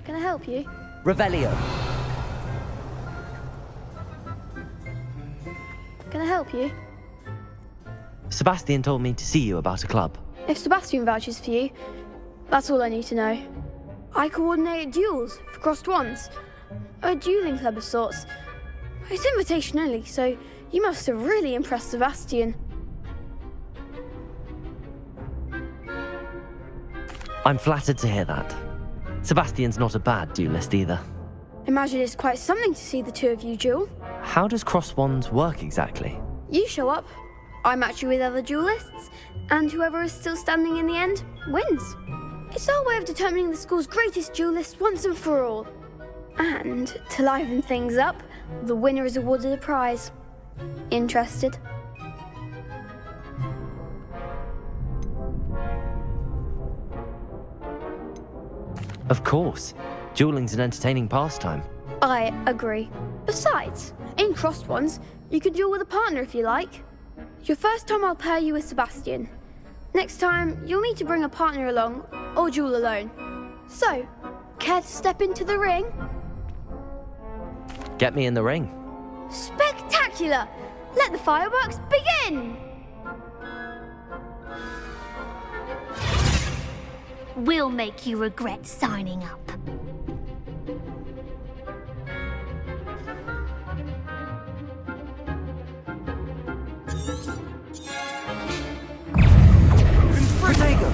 Can I help you? Revelio. Can I help you? Sebastian told me to see you about a club. If Sebastian vouches for you, that's all I need to know. I coordinate duels for crossed wands. A dueling club of sorts. It's invitation only, so you must have really impressed Sebastian. I'm flattered to hear that. Sebastian's not a bad duelist either. Imagine it's quite something to see the two of you duel. How does cross wands work exactly? You show up, I match you with other duelists, and whoever is still standing in the end wins. It's our way of determining the school's greatest duelist once and for all. And to liven things up, the winner is awarded a prize. Interested? Of course. Dueling's an entertaining pastime. I agree. Besides, in crossed ones, you can duel with a partner if you like. Your first time I'll pair you with Sebastian. Next time, you'll need to bring a partner along, or duel alone. So, care to step into the ring? Get me in the ring. Spectacular! Let the fireworks begin! We'll make you regret signing up. Protego!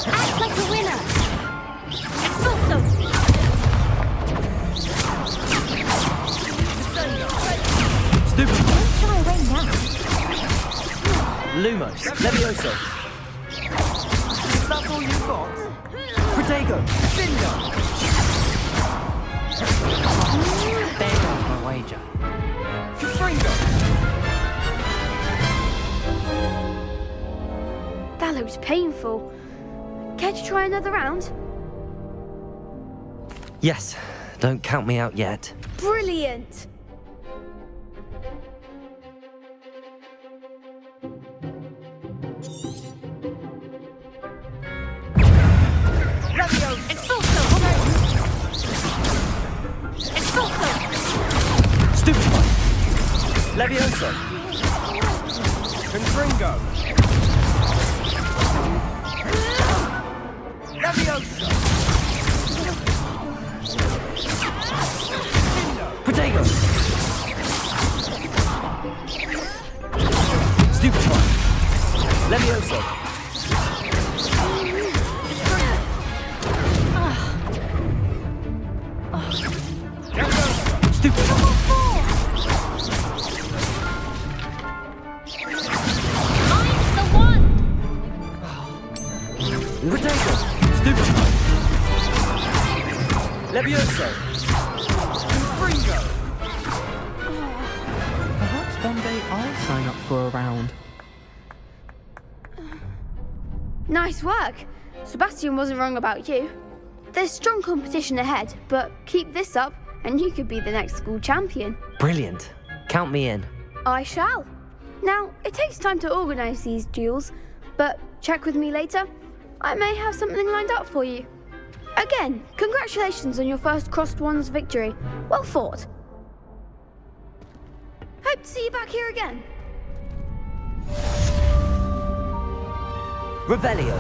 Act like a winner! Expulso! Stupid! Don't shy away now. Lumos! Levioso! Is that all you got? Protego! Bingo! There goes my wager. Fringo! That looks painful. Care to try another round? Yes. Don't count me out yet. Brilliant! Expulso! Expulso! Stupid one! Levioso! Confringo! Levioso! Protego! Stupid one! Levioso! Stupid one! Protego! Stupid one! Levioso! Fringo! Perhaps one day I'll sign up for a round. Nice work. Sebastian wasn't wrong about you. There's strong competition ahead, but keep this up and you could be the next school champion. Brilliant. Count me in. I shall. Now, it takes time to organise these duels, but check with me later. I may have something lined up for you. Again, congratulations on your first Crossed Ones victory. Well fought. Hope to see you back here again. Revelio.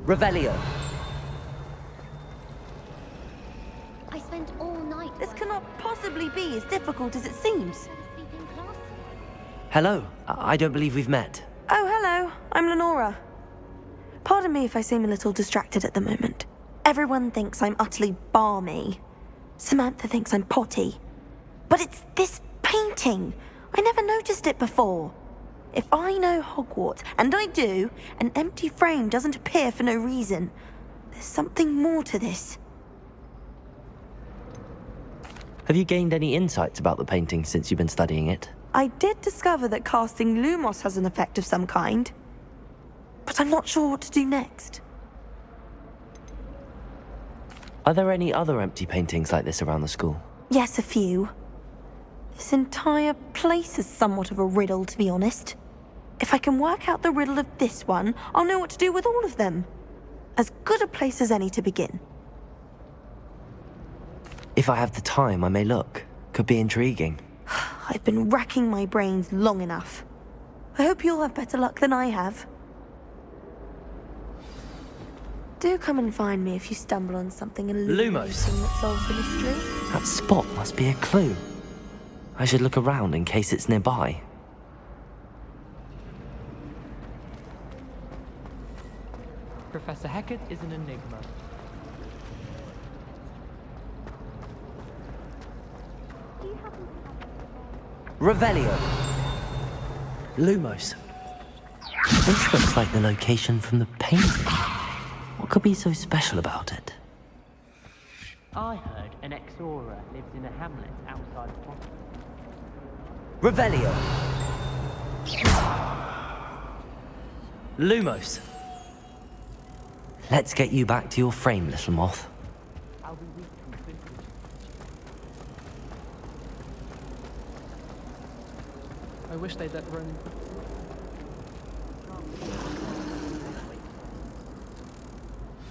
Revelio. I spent all night. This cannot possibly be as difficult as it seems. Hello. I don't believe we've met. Oh, hello. I'm Lenora. Pardon me if I seem a little distracted at the moment. Everyone thinks I'm utterly balmy. Samantha thinks I'm potty. But it's this painting. I never noticed it before. If I know Hogwarts, and I do, an empty frame doesn't appear for no reason. There's something more to this. Have you gained any insights about the painting since you've been studying it? I did discover that casting Lumos has an effect of some kind. But I'm not sure what to do next. Are there any other empty paintings like this around the school? Yes, a few. This entire place is somewhat of a riddle, to be honest. If I can work out the riddle of this one, I'll know what to do with all of them. As good a place as any to begin. If I have the time, I may look. Could be intriguing. I've been racking my brains long enough. I hope you'll have better luck than I have. Do come and find me if you stumble on something illuminating that solves the mystery. That spot must be a clue. I should look around in case it's nearby. Professor Hecat is an enigma. Revelio. Lumos. This looks like the location from the painting. What could be so special about it? I heard an Exora lives in a hamlet outside of Hogwarts. Revelio. Lumos. Let's get you back to your frame, little moth. I'll be weak from Twinbridge. I wish they'd let Ronan.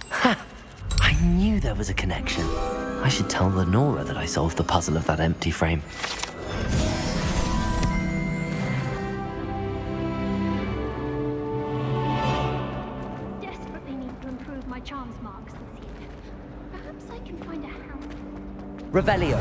Ha! I knew there was a connection. I should tell Lenora that I solved the puzzle of that empty frame. Desperately need to improve my charms marks this year. Perhaps I can find a help. Revelio.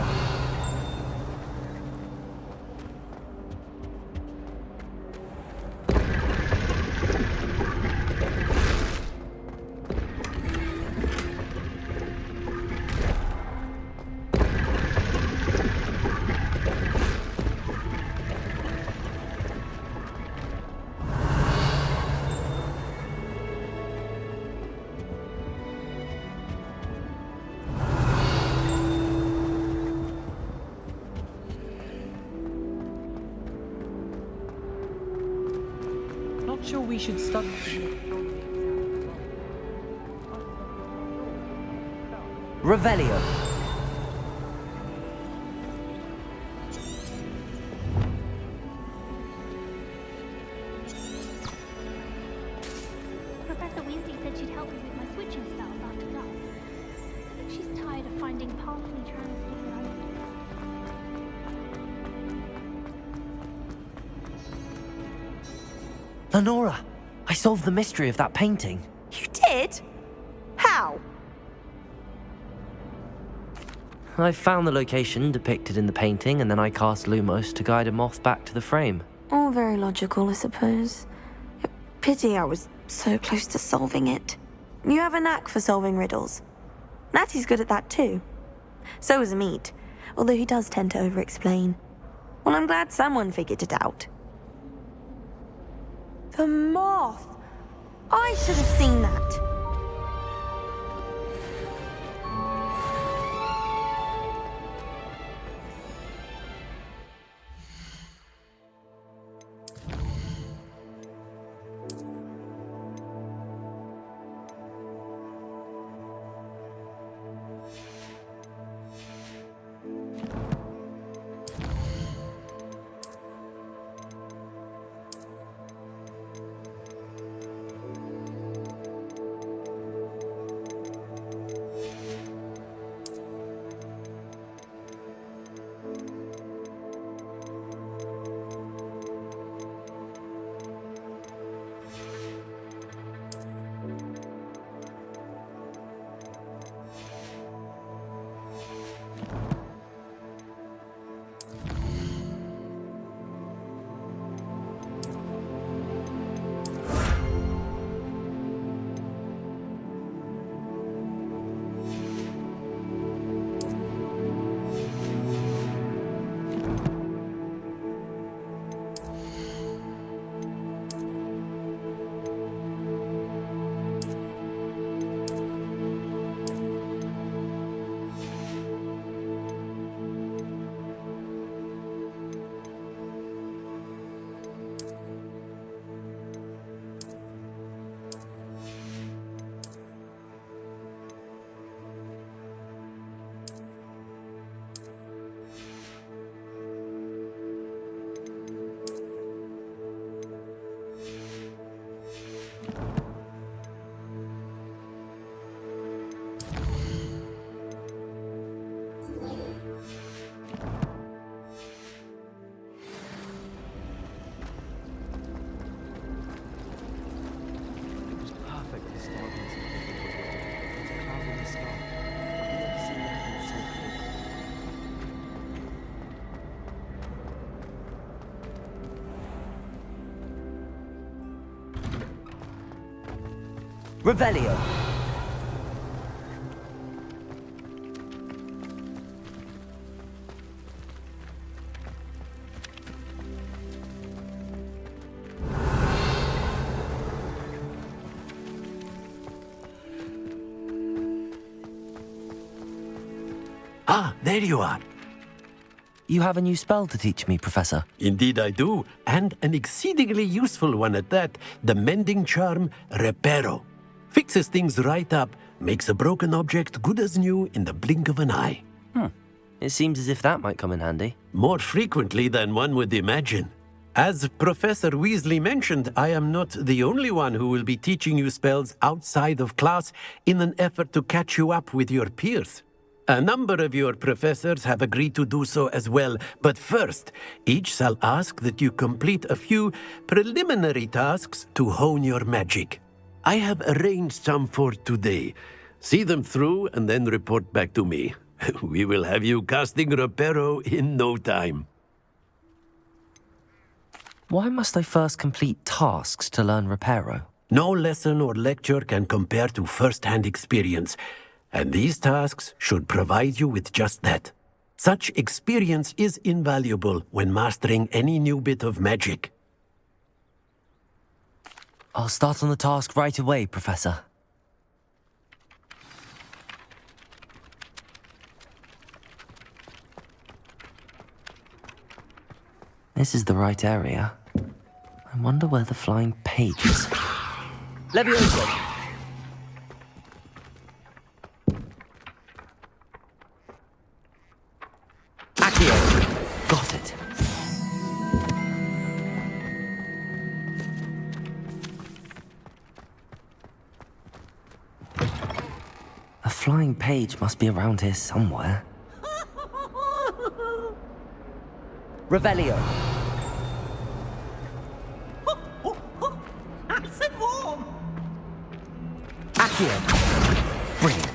Not sure we should study. Revelio. Professor Weasley said she'd help me with my switching spells after class. I think she's tired of finding partially transfigured items. Lenora, I solved the mystery of that painting. You did? How? I found the location depicted in the painting, and then I cast Lumos to guide a moth back to the frame. All very logical, I suppose. Pity I was so close to solving it. You have a knack for solving riddles. Natty's good at that too. So is Amit, although he does tend to over-explain. Well, I'm glad someone figured it out. The moth! I should have seen that. Revelio. Ah, there you are. You have a new spell to teach me, Professor. Indeed I do, and an exceedingly useful one at that. The mending charm, Reparo. Fixes things right up, makes a broken object good as new in the blink of an eye. It seems as if that might come in handy. More frequently than one would imagine. As Professor Weasley mentioned, I am not the only one who will be teaching you spells outside of class in an effort to catch you up with your peers. A number of your professors have agreed to do so as well, but first, each shall ask that you complete a few preliminary tasks to hone your magic. I have arranged some for today. See them through and then report back to me. We will have you casting Reparo in no time. Why must I first complete tasks to learn Reparo? No lesson or lecture can compare to first-hand experience. And these tasks should provide you with just that. Such experience is invaluable when mastering any new bit of magic. I'll start on the task right away, Professor. This is the right area. I wonder where the flying page is. Levioso! Got it. A flying page must be around here somewhere. Revelio. Nice and warm. Accio. Brilliant.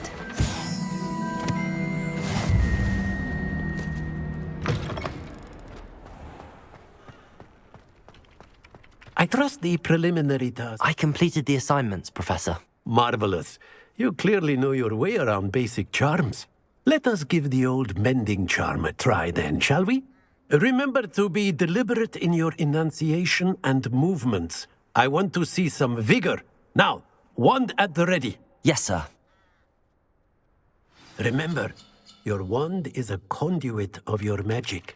I trust the preliminary task. I completed the assignments, Professor. Marvelous. You clearly know your way around basic charms. Let us give the old mending charm a try then, shall we? Remember to be deliberate in your enunciation and movements. I want to see some vigor. Now, wand at the ready. Yes, sir. Remember, your wand is a conduit of your magic.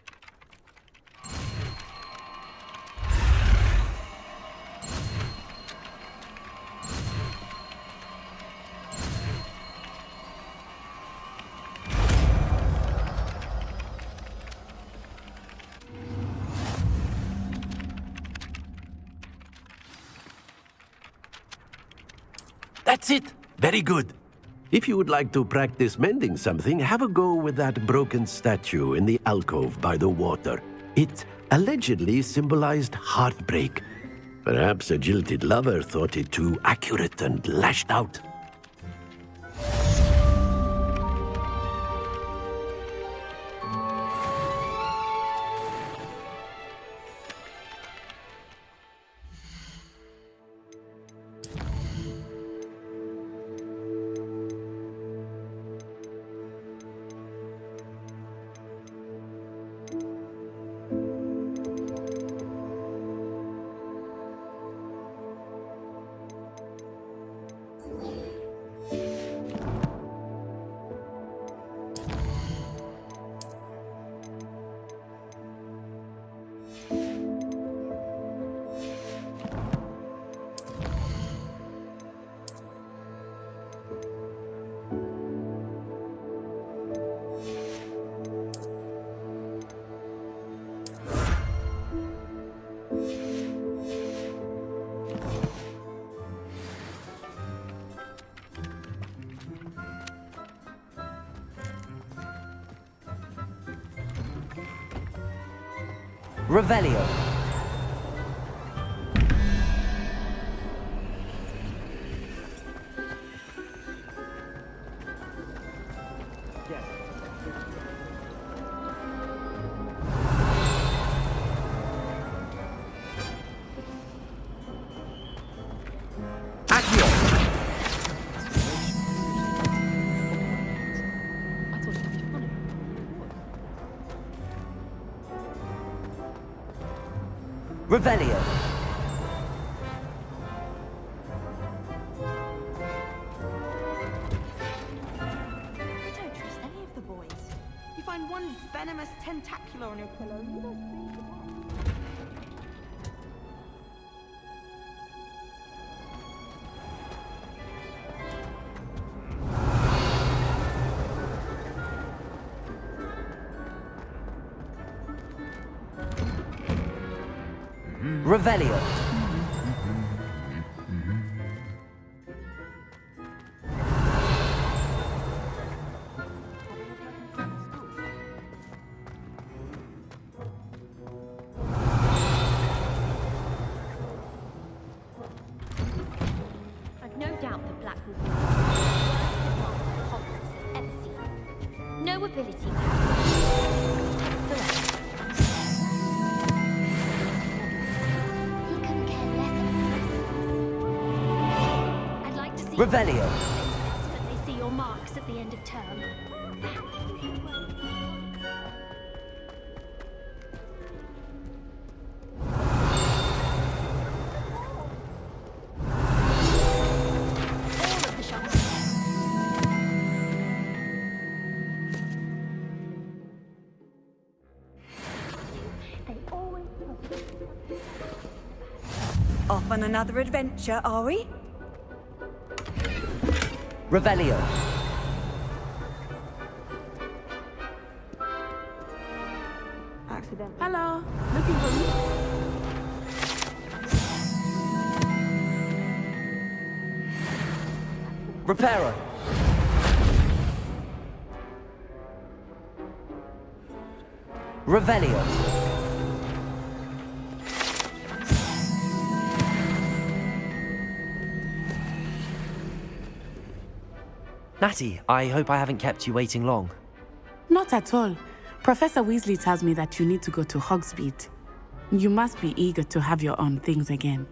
That's it. Very good. If you would like to practice mending something, have a go with that broken statue in the alcove by the water. It allegedly symbolized heartbreak. Perhaps a jilted lover thought it too accurate and lashed out. Revelio. Revelio. I don't trust any of the boys. You find one venomous tentacular on your pillow, you don't think about. Revelio. I've no doubt that Black will be the worst department Hogwarts has ever seen. No ability whatsoever. He couldn't care less about I'd like to see Revelio. that they see your marks at the end of term. All of the shots. They always Off on another adventure, are we? Revelio. Accident. Hello. Looking for me? Reparo. Revelio. Natty, I hope I haven't kept you waiting long. Not at all. Professor Weasley tells me that you need to go to Hogsmeade. You must be eager to have your own things again.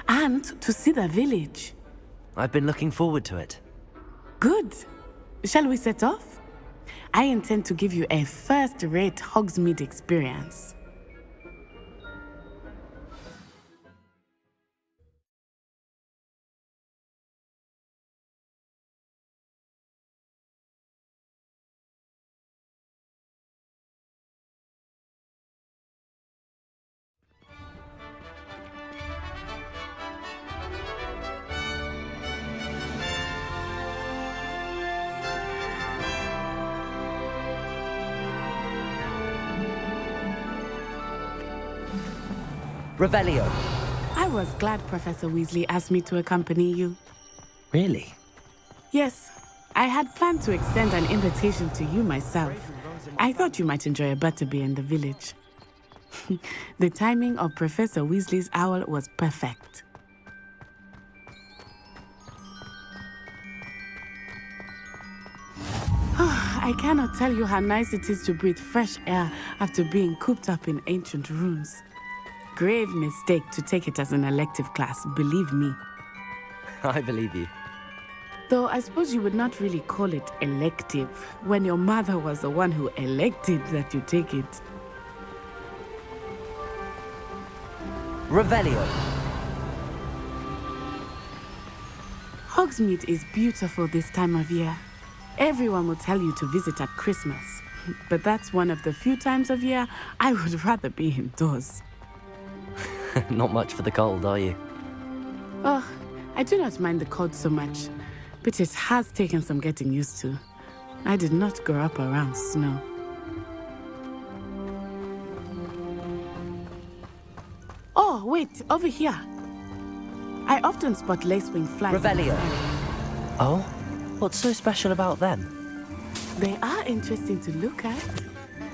And to see the village. I've been looking forward to it. Good. Shall we set off? I intend to give you a first-rate Hogsmeade experience. Revelio. I was glad Professor Weasley asked me to accompany you. Really? Yes, I had planned to extend an invitation to you myself. I thought you might enjoy a butterbeer in the village. The timing of Professor Weasley's owl was perfect. I cannot tell you how nice it is to breathe fresh air after being cooped up in ancient ruins. Grave mistake to take it as an elective class, believe me. I believe you. Though I suppose you would not really call it elective when your mother was the one who elected that you take it. Revelio. Hogsmeade is beautiful this time of year. Everyone will tell you to visit at Christmas, but that's one of the few times of year I would rather be indoors. Not much for the cold, are you? Oh, I do not mind the cold so much, but it has taken some getting used to. I did not grow up around snow. Oh, wait, over here. I often spot lacewing flies. Revelio. Oh? What's so special about them? They are interesting to look at,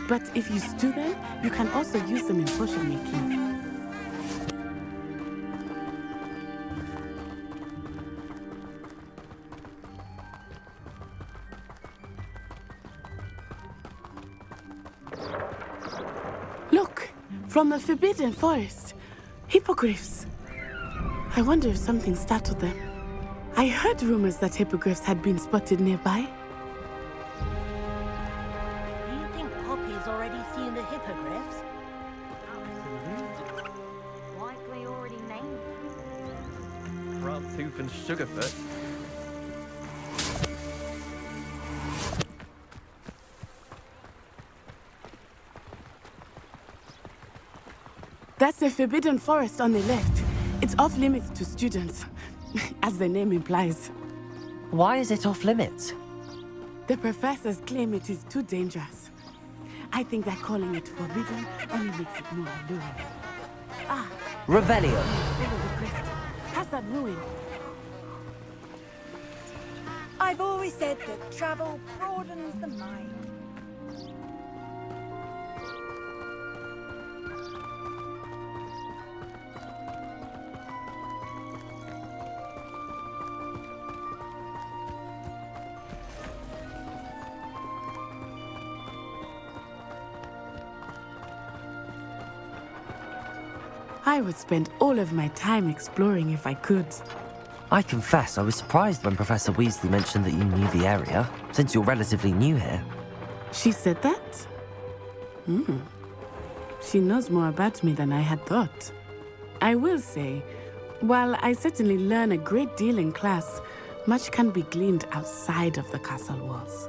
but if you stew them, you can also use them in potion making. Look, from the Forbidden Forest, hippogriffs. I wonder if something startled them. I heard rumors that hippogriffs had been spotted nearby. Do you think Poppy's already seen the hippogriffs? Snaggletooth and Sugarfoot. That's the Forbidden Forest on the left. It's off limits to students, as the name implies. Why is it off limits? The professors claim it is too dangerous. I think that calling it forbidden only makes it more alluring. Ah, Revelio. over the crest. Past that ruin. I've always said that travel broadens the mind. I would spend all of my time exploring if I could. I confess I was surprised when Professor Weasley mentioned that you knew the area, since you're relatively new here. She said that? She knows more about me than I had thought. I will say, while I certainly learn a great deal in class, much can be gleaned outside of the castle walls.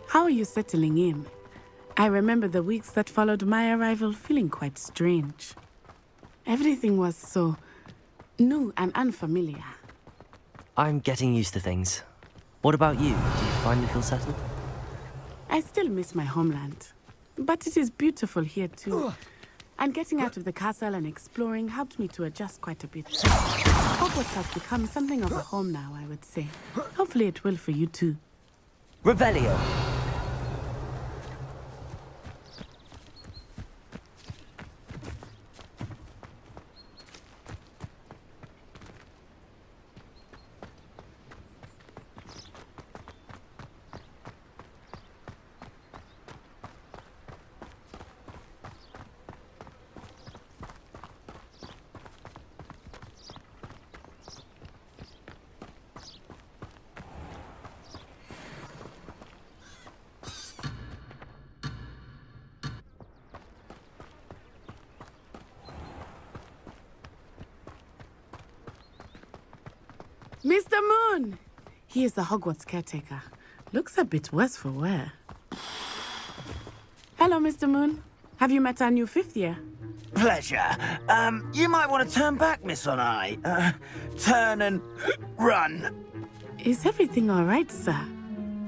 How are you settling in? I remember the weeks that followed my arrival feeling quite strange. Everything was so new and unfamiliar. I'm getting used to things. What about you? Do you finally feel settled? I still miss my homeland, but it is beautiful here too. And getting out of the castle and exploring helped me to adjust quite a bit. Hogwarts has become something of a home now, I would say. Hopefully it will for you too. Revelio. Mr. Moon! He is the Hogwarts caretaker. Looks a bit worse for wear. Hello, Mr. Moon. Have you met our new fifth year? Pleasure. You might want to turn back, Miss Onai. Turn and run. Is everything all right, sir?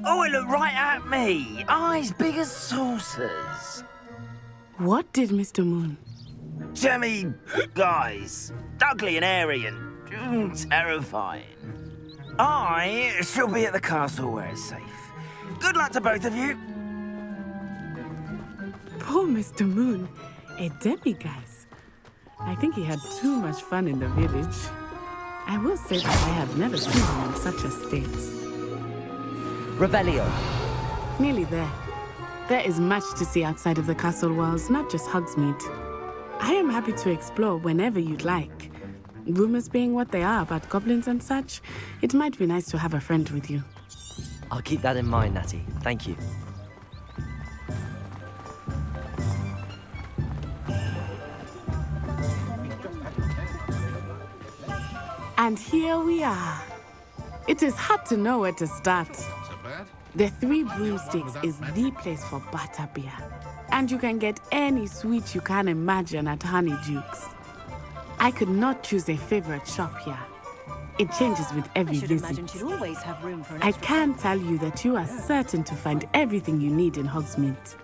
Oh, it looked right at me. Eyes big as saucers. What did Mr. Moon? Jemmy guys. Ugly and airy and terrifying. I shall be at the castle where it's safe. Good luck to both of you. Poor Mr. Moon. A demiguise. I think he had too much fun in the village. I will say that I have never seen him in such a state. Revelio. Nearly there. There is much to see outside of the castle walls, not just Hogsmeade. I am happy to explore whenever you'd like. Rumors being what they are about goblins and such, it might be nice to have a friend with you. I'll keep that in mind, Natty. Thank you. And here we are. It is hard to know where to start. The Three Broomsticks is the place for butterbeer. And you can get any sweet you can imagine at Honeyduke's. I could not choose a favorite shop here. It changes with every visit. She'd always have room for an I can tell you that you are certain to find everything you need in Hogsmeade.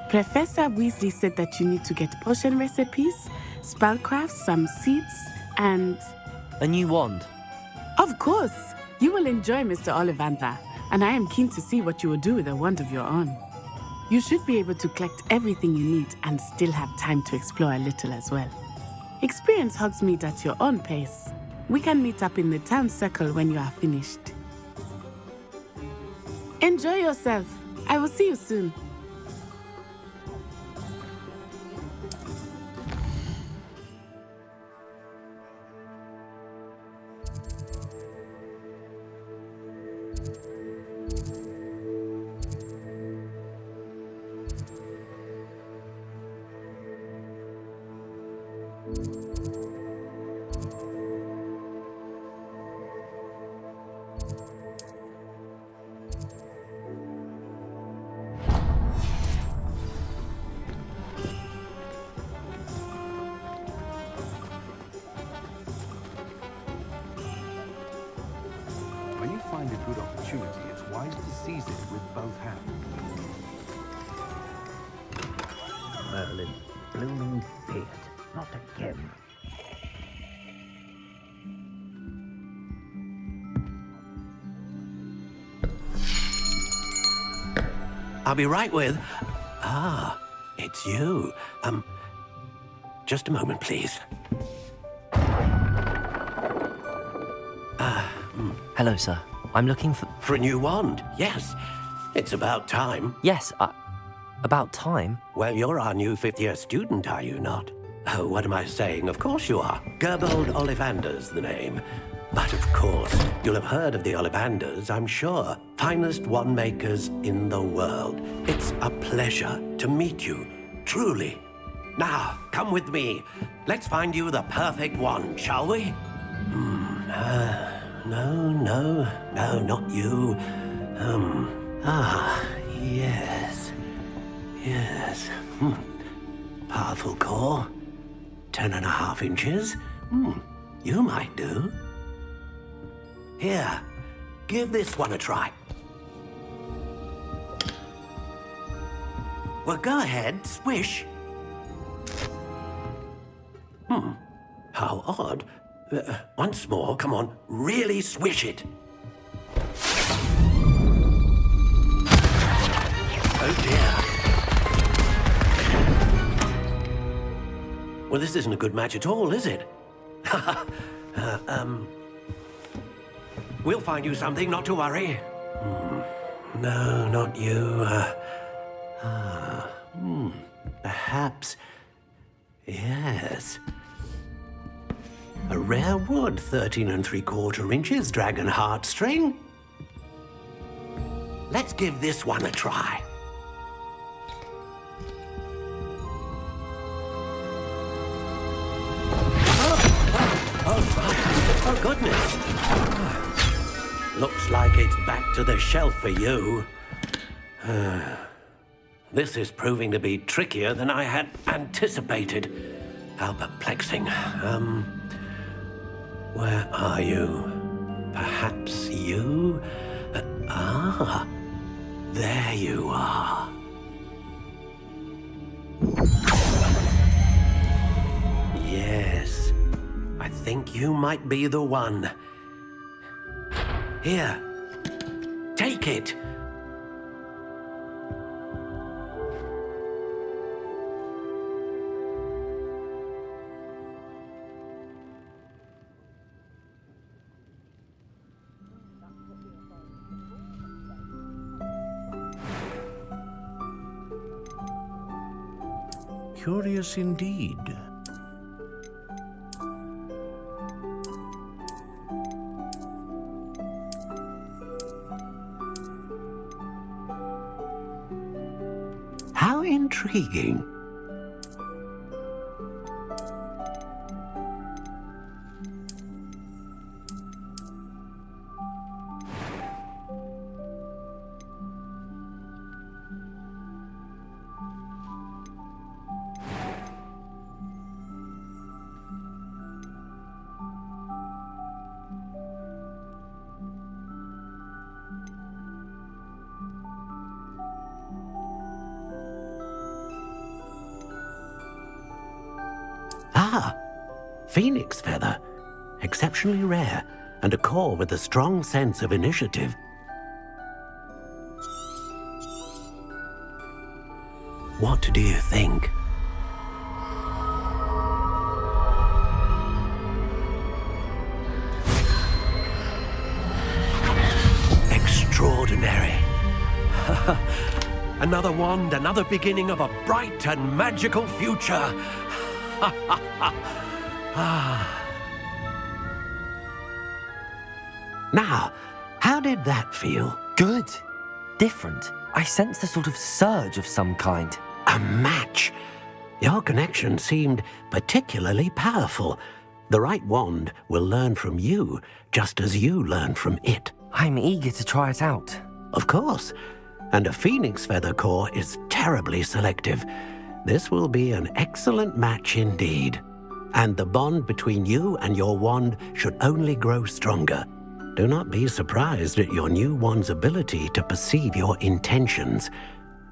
Professor Weasley said that you need to get potion recipes, spellcrafts, some seeds, and... A new wand? Of course! You will enjoy Mr. Ollivander, and I am keen to see what you will do with a wand of your own. You should be able to collect everything you need and still have time to explore a little as well. Experience Hogsmeade at your own pace. We can meet up in the town circle when you are finished. Enjoy yourself. I will see you soon. wise to seize it with both hands. Merlin, blooming beard, not again. I'll be right with... Ah, it's you. Just a moment, please. Hello, sir. I'm looking for... For a new wand, yes. It's about time. Yes, about time? Well, you're our new fifth-year student, are you not? Oh, what am I saying? Of course you are. Gerbold Ollivander's the name. But of course, you'll have heard of the Ollivanders, I'm sure. Finest wand makers in the world. It's a pleasure to meet you, truly. Now, come with me. Let's find you the perfect wand, shall we? No, not you. Yes. Powerful core. 10.5 inches. You might do. Here, give this one a try. Well, go ahead, swish. How odd. Once more, come on, really swish it. Oh dear. Well, this isn't a good match at all, is it? We'll find you something, not to worry. No, not you. Perhaps... Yes. A rare wood, 13 3/4 inches, dragon heartstring. Let's give this one a try. Oh, goodness. Looks like it's back to the shelf for you. This is proving to be trickier than I had anticipated. How perplexing. Where are you? Perhaps you? There you are. Yes, I think you might be the one. Here, take it. Curious indeed. How intriguing. Phoenix feather. Exceptionally rare, and a core with a strong sense of initiative. What do you think? Extraordinary. Another wand, another beginning of a bright and magical future. Now, how did that feel? Good. Different. I sensed a sort of surge of some kind. A match. Your connection seemed particularly powerful. The right wand will learn from you, just as you learn from it. I'm eager to try it out. Of course. And a phoenix feather core is terribly selective. This will be an excellent match indeed. And the bond between you and your wand should only grow stronger. Do not be surprised at your new one's ability to perceive your intentions,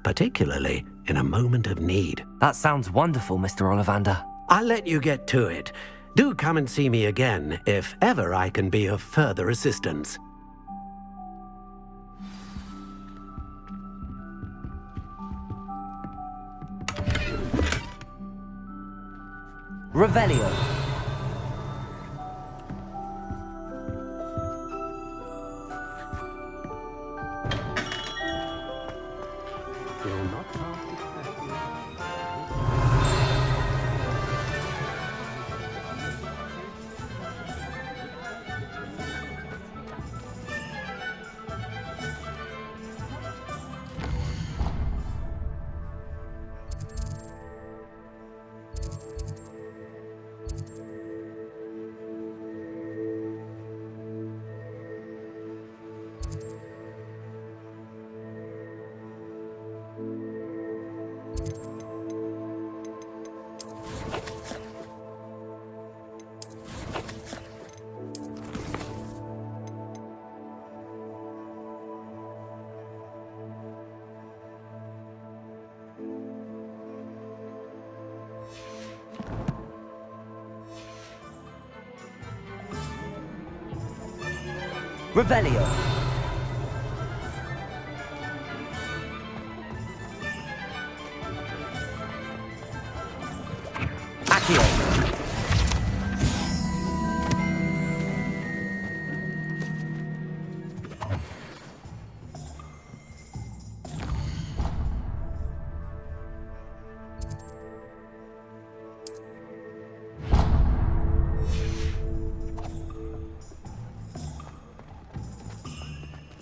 particularly in a moment of need. That sounds wonderful, Mr. Ollivander. I'll let you get to it. Do come and see me again if ever I can be of further assistance. Revelio. Revelio. Accio.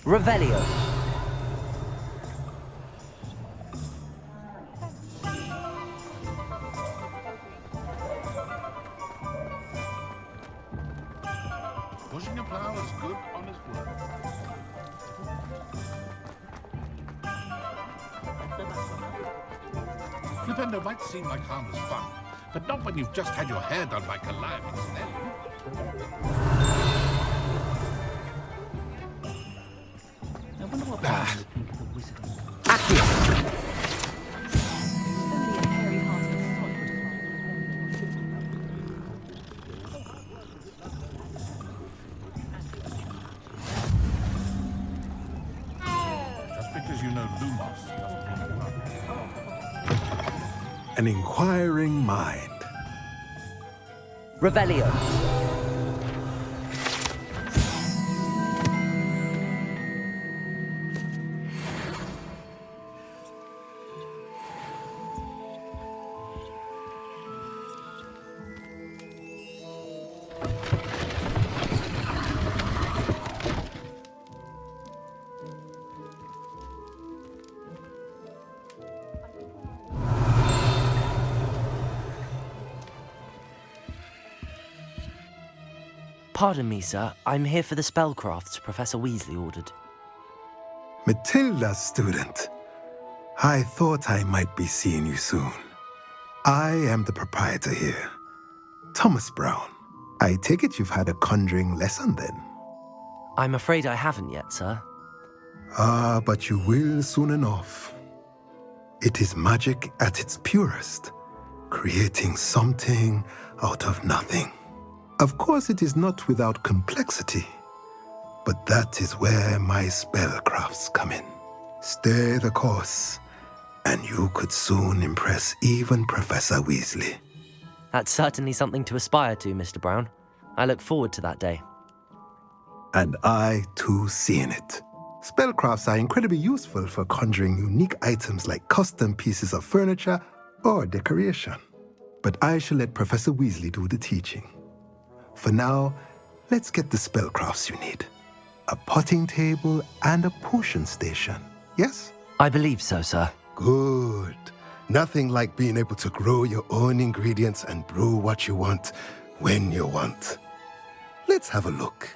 Revelio. Pushing a plow is good, honest work. Flipendo might seem like harmless fun, but not when you've just had your hair done by conniving Snelly. An inquiring mind. Revelio. Pardon me, sir. I'm here for the spellcrafts Professor Weasley ordered. Matilda's student. I thought I might be seeing you soon. I am the proprietor here, Thomas Brown. I take it you've had a conjuring lesson then? I'm afraid I haven't yet, sir. Ah, but you will soon enough. It is magic at its purest, creating something out of nothing. Of course, it is not without complexity, but that is where my spellcrafts come in. Stay the course, and you could soon impress even Professor Weasley. That's certainly something to aspire to, Mr. Brown. I look forward to that day. And I, too, see in it. Spellcrafts are incredibly useful for conjuring unique items like custom pieces of furniture or decoration. But I shall let Professor Weasley do the teaching. For now, let's get the spellcrafts you need. A potting table and a potion station, yes? I believe so, sir. Good. Nothing like being able to grow your own ingredients and brew what you want when you want. Let's have a look.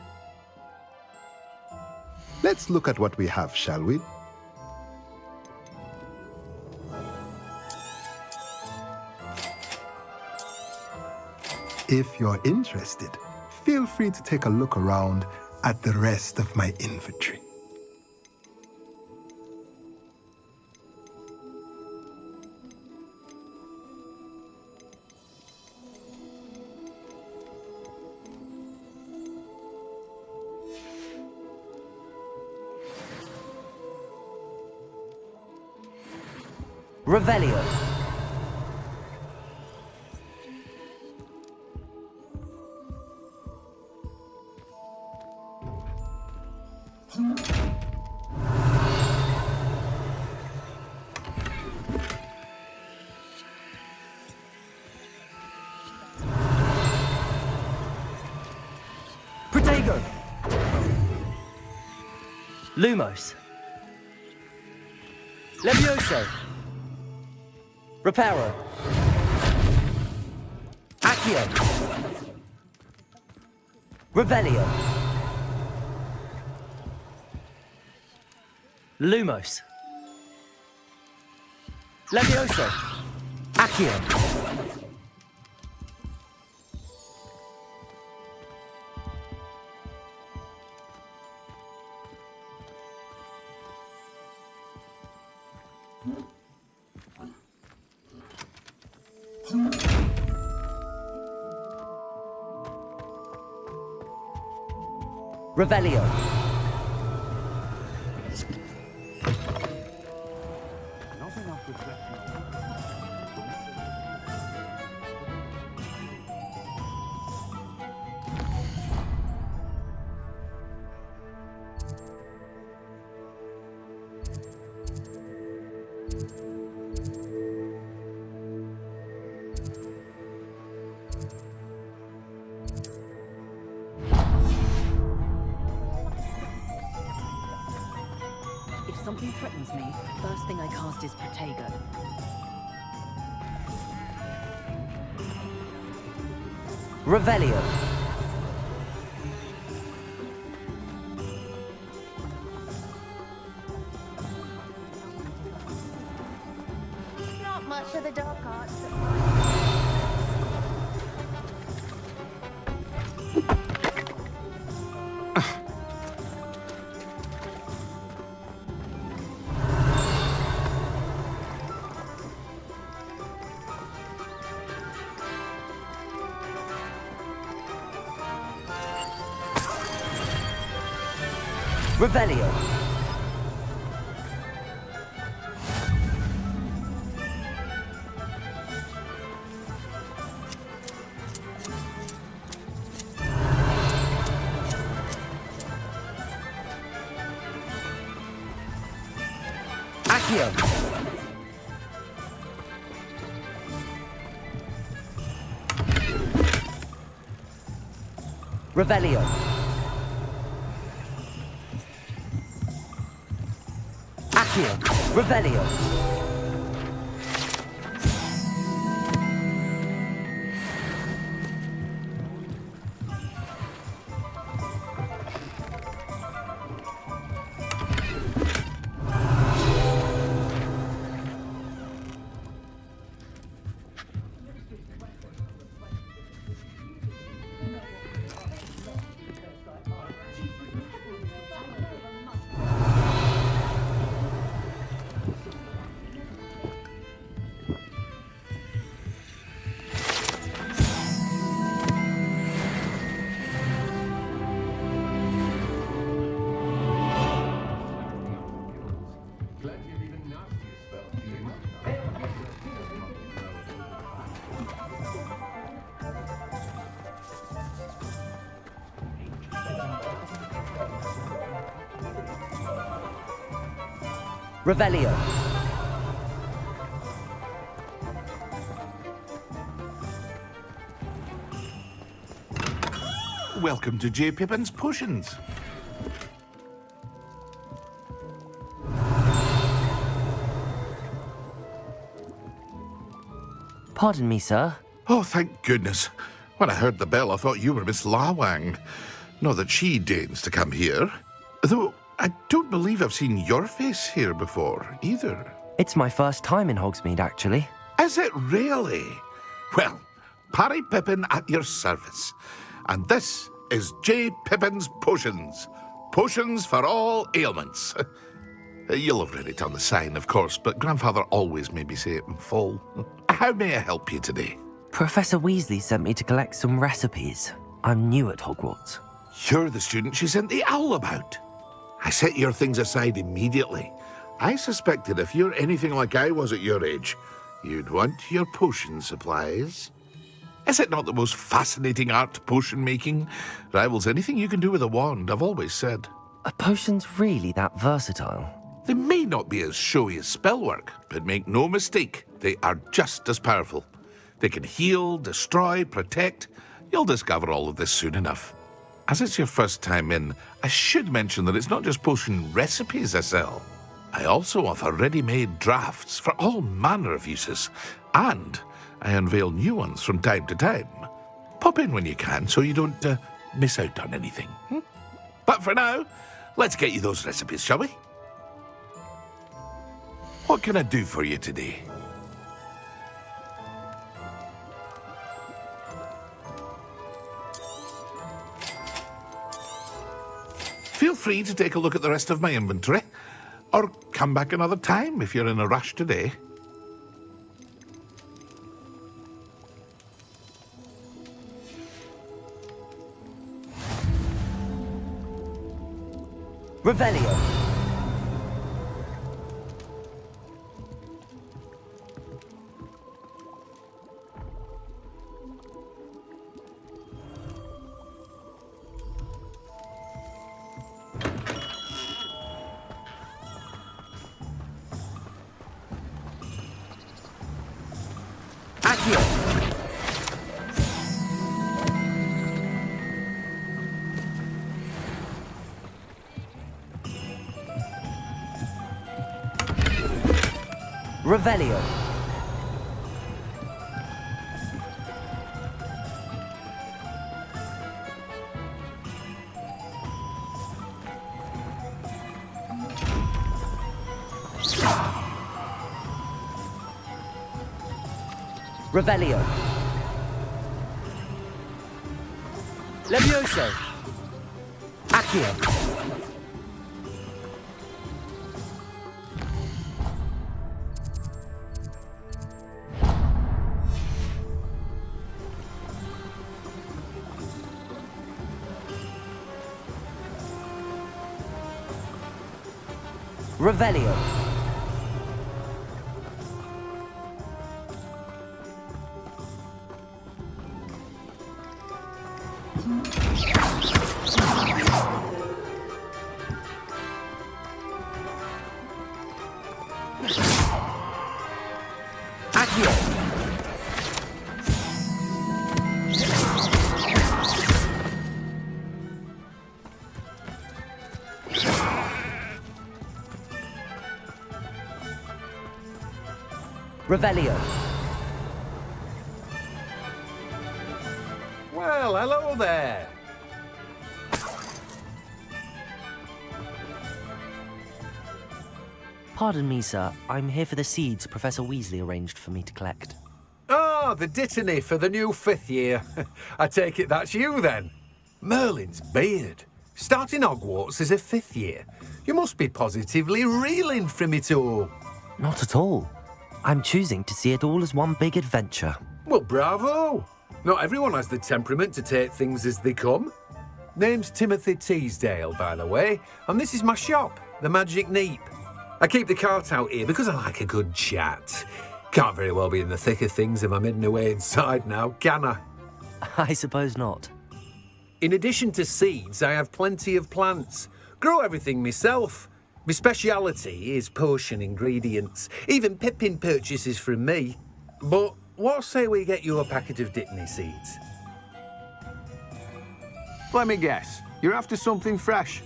Let's look at what we have, shall we? If you're interested, feel free to take a look around at the rest of my infantry. Revelio. Protego. Lumos. Levioso. Reparo. Accio. Revelio. Lumos. Levioso. Accio. Revelio. If something threatens me, first thing I cast is Protego. Revelio. Not much of the dark arts. Revelio. Accio. Revelio. Accio. Revelio. Revelio. Welcome to J. Pippin's Potions. Pardon me, sir. Oh, thank goodness. When I heard the bell, I thought you were Miss Lawang. Not that she deigns to come here. Though I don't believe I've seen your face here before, either. It's my first time in Hogsmeade, actually. Is it really? Well, Parry Pippin at your service. And this is J. Pippin's Potions. Potions for all ailments. You'll have read it on the sign, of course, but Grandfather always made me say it in full. How may I help you today? Professor Weasley sent me to collect some recipes. I'm new at Hogwarts. You're the student she sent the owl about. I set your things aside immediately. I suspected if you're anything like I was at your age, you'd want your potion supplies. Is it not the most fascinating art, potion making? Rivals anything you can do with a wand, I've always said. Are potions really that versatile? They may not be as showy as spellwork, but make no mistake, they are just as powerful. They can heal, destroy, protect. You'll discover all of this soon enough. As it's your first time in, I should mention that it's not just potion recipes I sell. I also offer ready-made drafts for all manner of uses, and I unveil new ones from time to time. Pop in when you can so you don't miss out on anything. But for now, let's get you those recipes, shall we? What can I do for you today? Feel free to take a look at the rest of my inventory, or come back another time if you're in a rush today. Revelio. Revelio. Revelio. Levioso. Accio. Revelio. Accio. Revelio. Well, hello there. Pardon me, sir. I'm here for the seeds Professor Weasley arranged for me to collect. Oh, the dittany for the new 5th year. I take it that's you, then. Merlin's beard. Starting Hogwarts as a 5th year. You must be positively reeling from it all. Not at all. I'm choosing to see it all as one big adventure. Well, bravo. Not everyone has the temperament to take things as they come. Name's Timothy Teasdale, by the way, and this is my shop, the Magic Neep. I keep the cart out here because I like a good chat. Can't very well be in the thick of things if I'm hidden away inside now, can I? I suppose not. In addition to seeds, I have plenty of plants. Grow everything myself. My speciality is potion ingredients. Even Pippin purchases from me. But what say we get you a packet of Dittany seeds? Let me guess. You're after something fresh.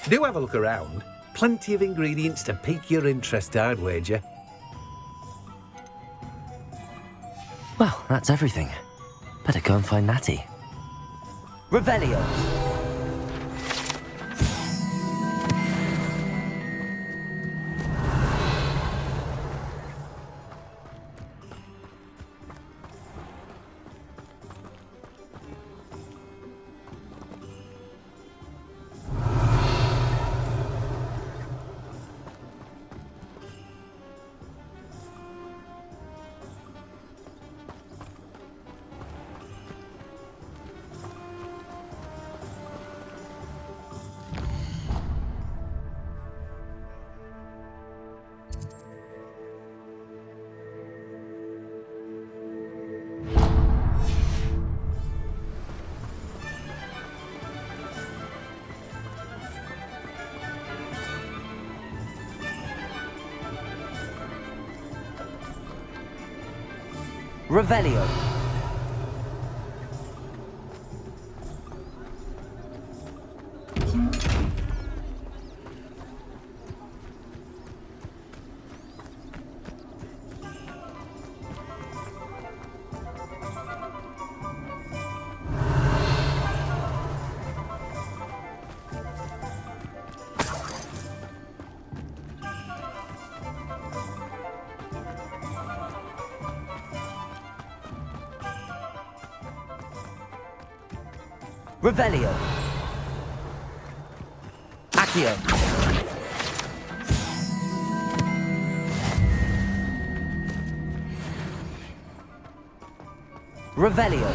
Do have a look around. Plenty of ingredients to pique your interest, I'd wager. Well, that's everything. Better go and find Natty. Revelio. Revelio. Revelio. Accio. Revelio.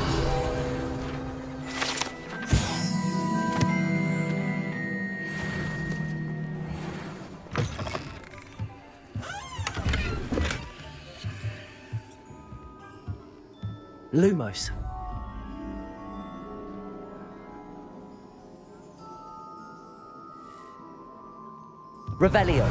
Lumos. Revelio.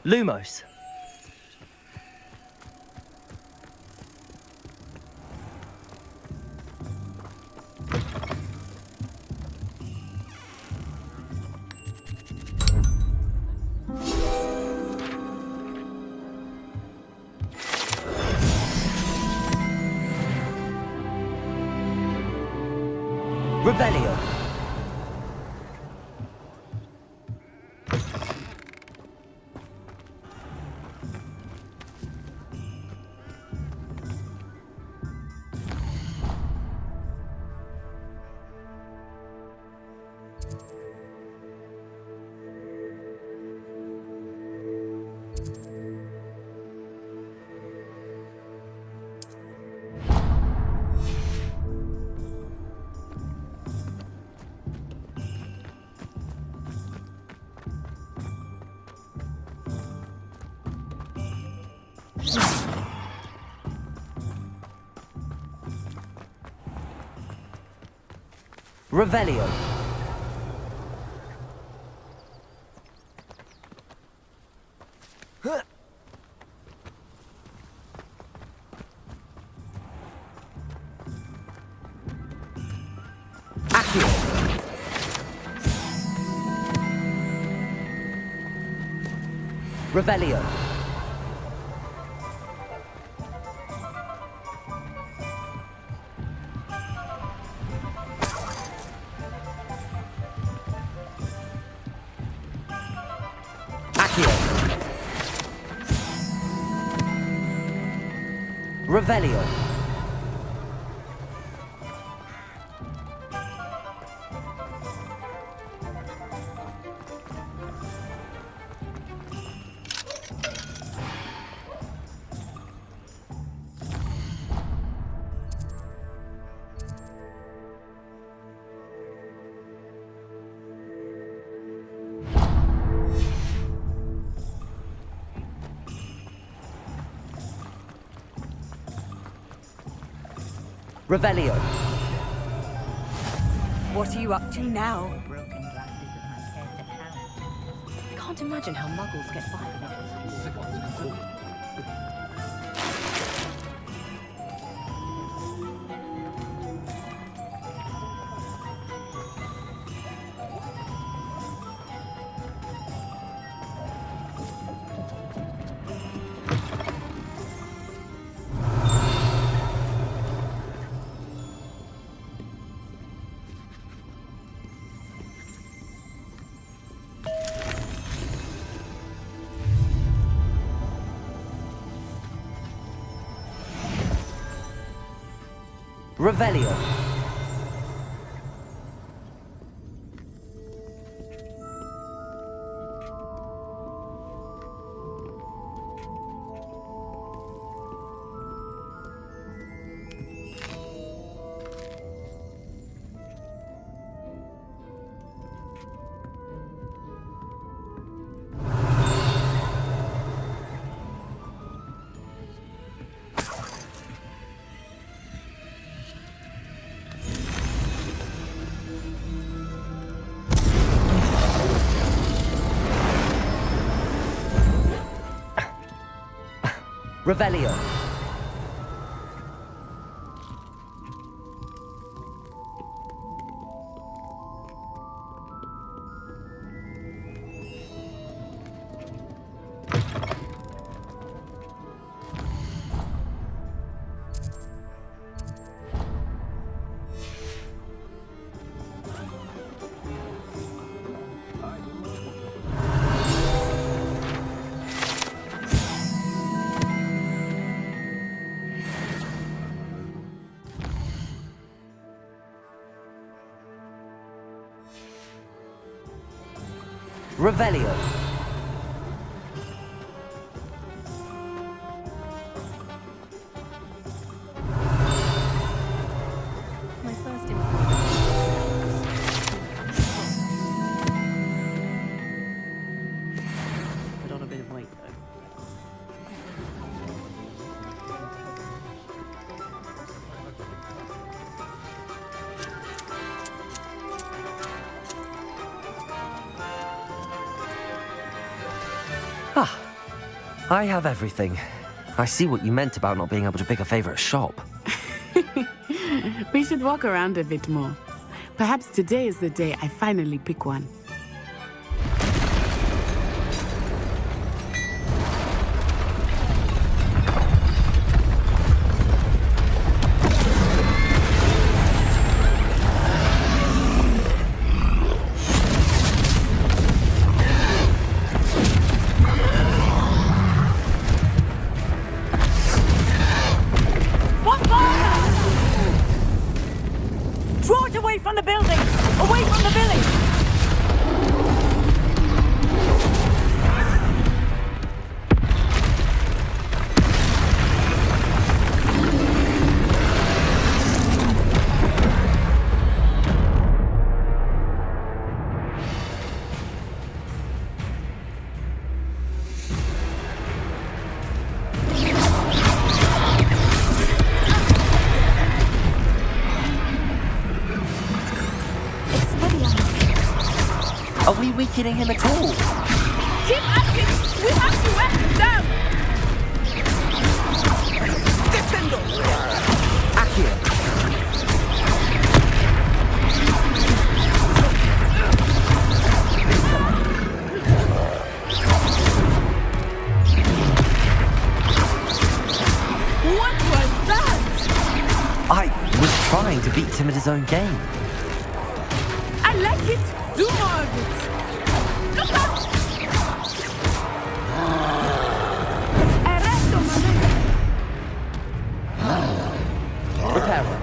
Lumos. Revelio. Revelio. Accio. Revelio. Revelio. Revelio. What are you up to now? I can't imagine how muggles get by without it. Revelio. Revelio. Revelio. My first Put on a bit of weight though. Ah, I have everything. I see what you meant about not being able to pick a favorite shop. We should walk around a bit more. Perhaps today is the day I finally pick one. Draw it away from the building! Away from the village! Are we weakening him at all? Keep at him! We have to wear him down! Descendo! Accio. What was that? I was trying to beat him at his own game. I like it! Do more of it! Look out! Arresto, Reparo.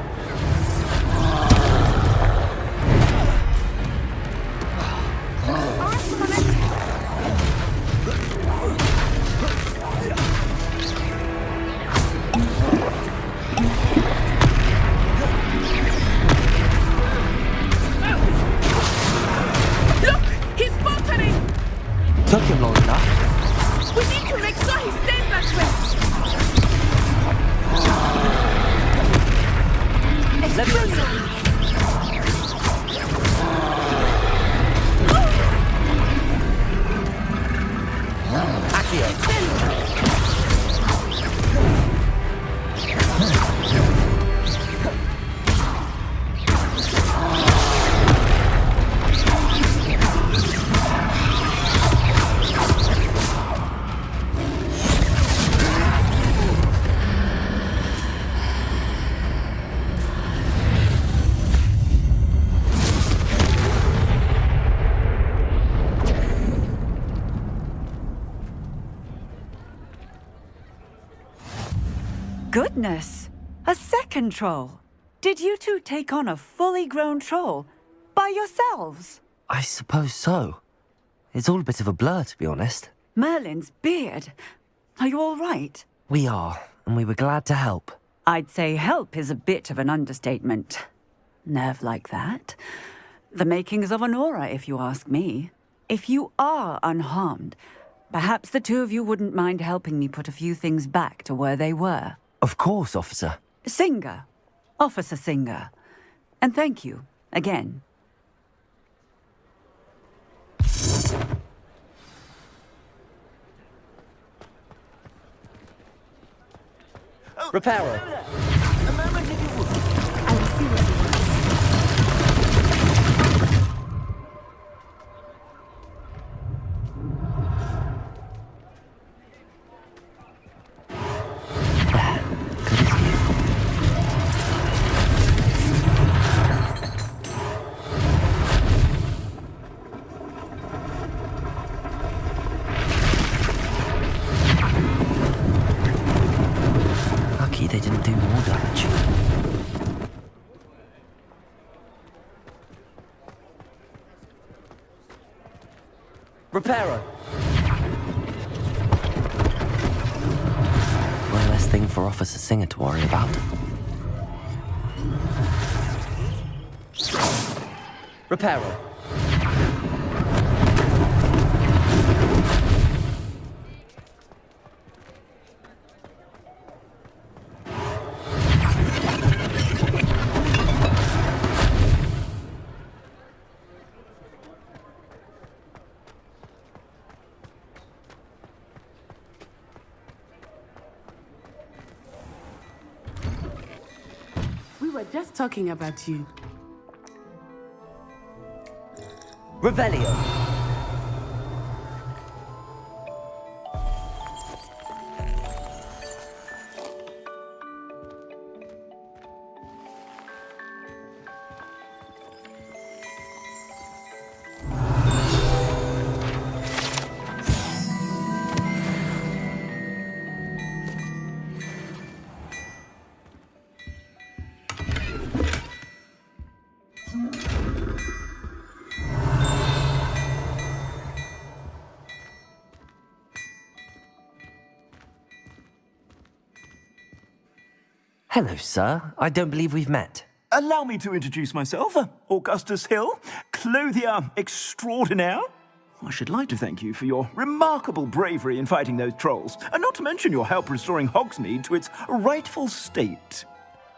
Took him long enough. We need to make sure he stays that way. Explosion! Accio. Goodness! A second troll! Did you two take on a fully grown troll? By yourselves? I suppose so. It's all a bit of a blur, to be honest. Merlin's beard. Are you all right? We are, and we were glad to help. I'd say help is a bit of an understatement. Nerve like that. The makings of an aura, if you ask me. If you are unharmed, perhaps the two of you wouldn't mind helping me put a few things back to where they were. Of course, officer. Singer. Officer Singer. And thank you, again. Reparo. A moment if you would. I will see what he wants. Lucky they didn't do more damage. Reparo. One less thing for Officer Singer to worry about. Reparo. We were just talking about you. Revelio. Hello, sir. I don't believe we've met. Allow me to introduce myself, Augustus Hill, clothier extraordinaire. I should like to thank you for your remarkable bravery in fighting those trolls, and not to mention your help restoring Hogsmeade to its rightful state.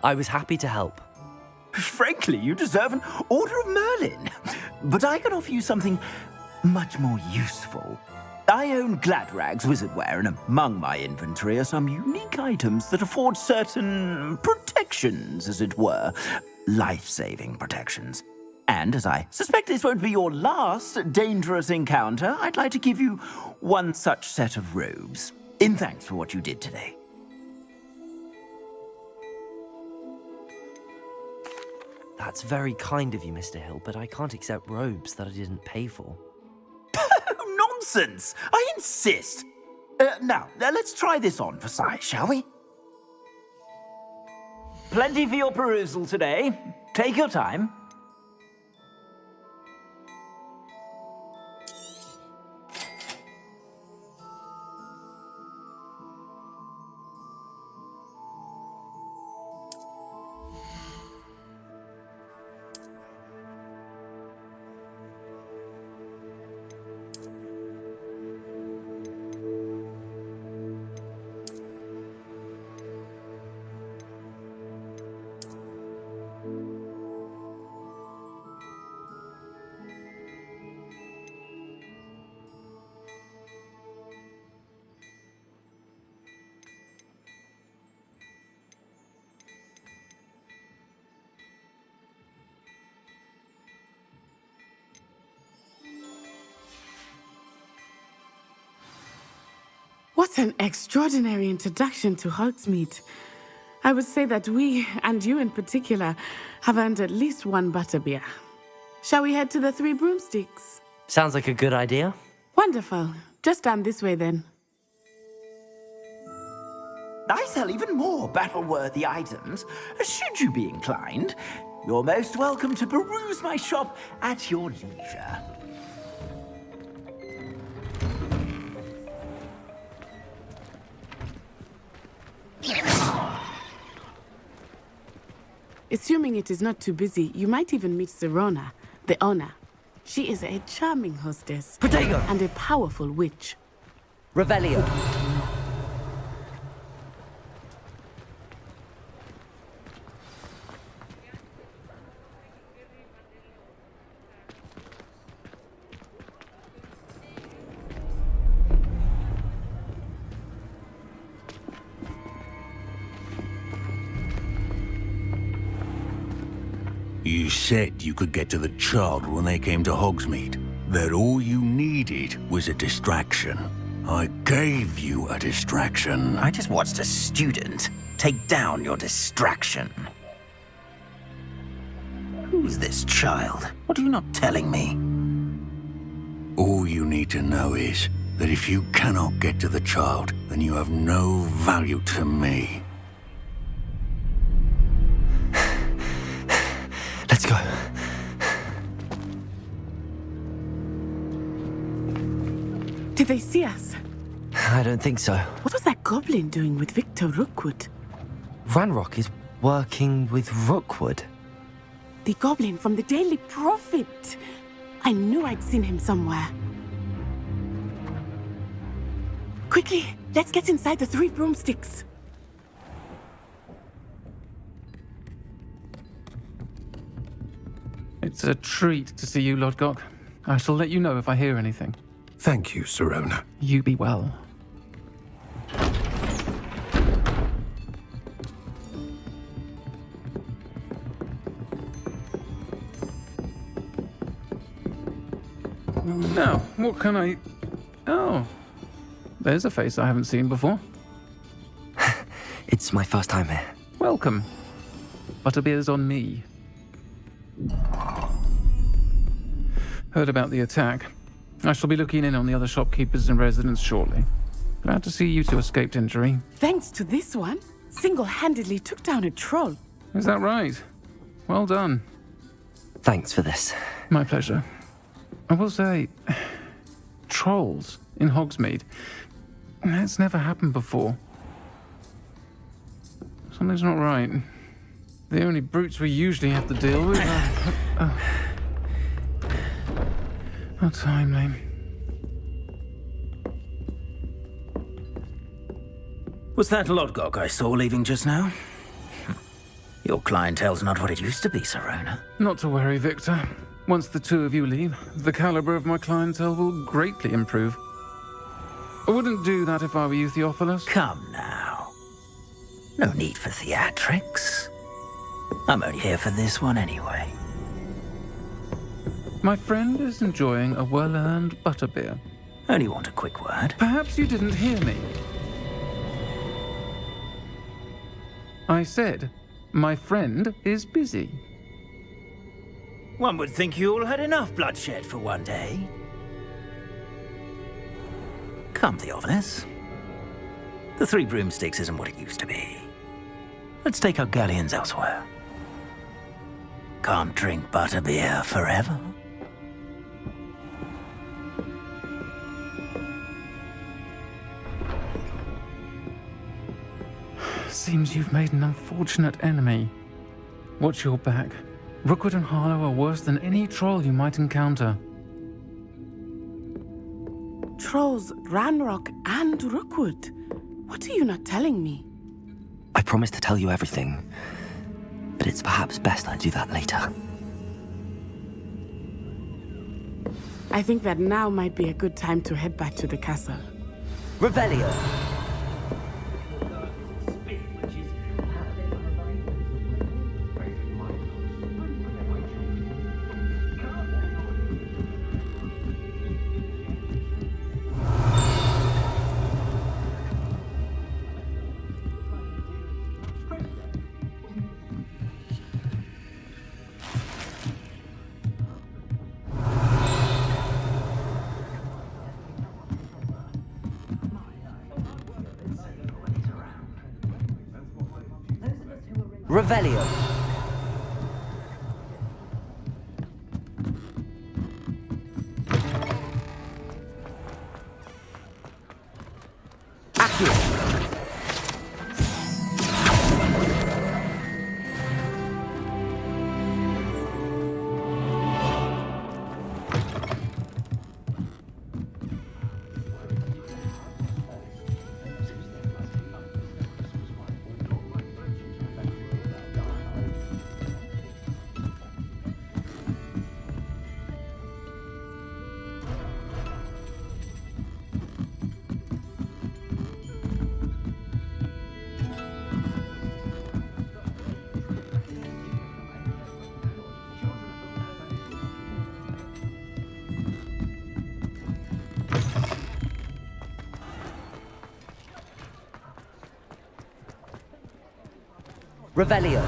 I was happy to help. Frankly, you deserve an Order of Merlin. But I can offer you something much more useful. I own Gladrag's wizardware, and among my inventory are some unique items that afford certain protections, as it were. Life-saving protections. And as I suspect this won't be your last dangerous encounter, I'd like to give you one such set of robes, in thanks for what you did today. That's very kind of you, Mr. Hill, but I can't accept robes that I didn't pay for. Nonsense! I insist! Now, let's try this on for size, shall we? Plenty for your perusal today. Take your time. What an extraordinary introduction to Hogsmeade. I would say that we, and you in particular, have earned at least one butterbeer. Shall we head to the Three Broomsticks? Sounds like a good idea. Wonderful. Just down this way then. I sell even more battle-worthy items. Should you be inclined, you're most welcome to peruse my shop at your leisure. Assuming it is not too busy, you might even meet Serona, the owner. She is a charming hostess. Protego! And a powerful witch. Revelio. You said you could get to the child when they came to Hogsmeade. That all you needed was a distraction. I gave you a distraction. I just watched a student take down your distraction. Who's this child? What are you not telling me? All you need to know is that if you cannot get to the child, then you have no value to me. Let's go. Did they see us? I don't think so. What was that goblin doing with Victor Rookwood? Ranrock is working with Rookwood. The goblin from the Daily Prophet. I knew I'd seen him somewhere. Quickly, let's get inside the 3 broomsticks. It's a treat to see you, Lodgok. I shall let you know if I hear anything. Thank you, Sirona. You be well. Now, what can I... Oh, there's a face I haven't seen before. It's my first time here. Welcome. Butterbeer's on me. Heard about the attack. I shall be looking in on the other shopkeepers and residents shortly. Glad to see you two escaped injury. Thanks to this one, single-handedly took down a troll. Is that right? Well done. Thanks for this. My pleasure. I will say, trolls in Hogsmeade. That's never happened before. Something's not right. The only brutes we usually have to deal with are... How timely. Was that Lodgok I saw leaving just now? Your clientele's not what it used to be, Sirona. Not to worry, Victor. Once the two of you leave, the caliber of my clientele will greatly improve. I wouldn't do that if I were you, Theophilus. Come now. No need for theatrics. I'm only here for this one anyway. My friend is enjoying a well-earned butterbeer. Only want a quick word. Perhaps you didn't hear me. I said, my friend is busy. One would think you all had enough bloodshed for one day. Come, Theophilus. The 3 broomsticks isn't what it used to be. Let's take our galleons elsewhere. Can't drink butterbeer forever. Seems you've made an unfortunate enemy. Watch your back. Rookwood and Harlow are worse than any troll you might encounter. Trolls, Ranrock, and Rookwood. What are you not telling me? I promised to tell you everything, but it's perhaps best I do that later. I think that now might be a good time to head back to the castle. Revelio! Revelio. Revelio.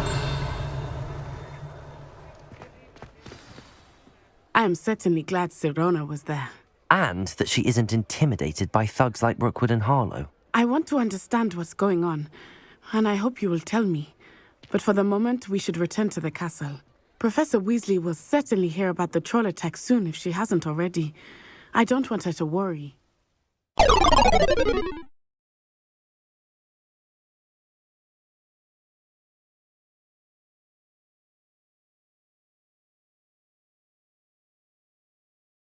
I am certainly glad Sirona was there. And that she isn't intimidated by thugs like Rookwood and Harlow. I want to understand what's going on, and I hope you will tell me. But for the moment, we should return to the castle. Professor Weasley will certainly hear about the troll attack soon if she hasn't already. I don't want her to worry.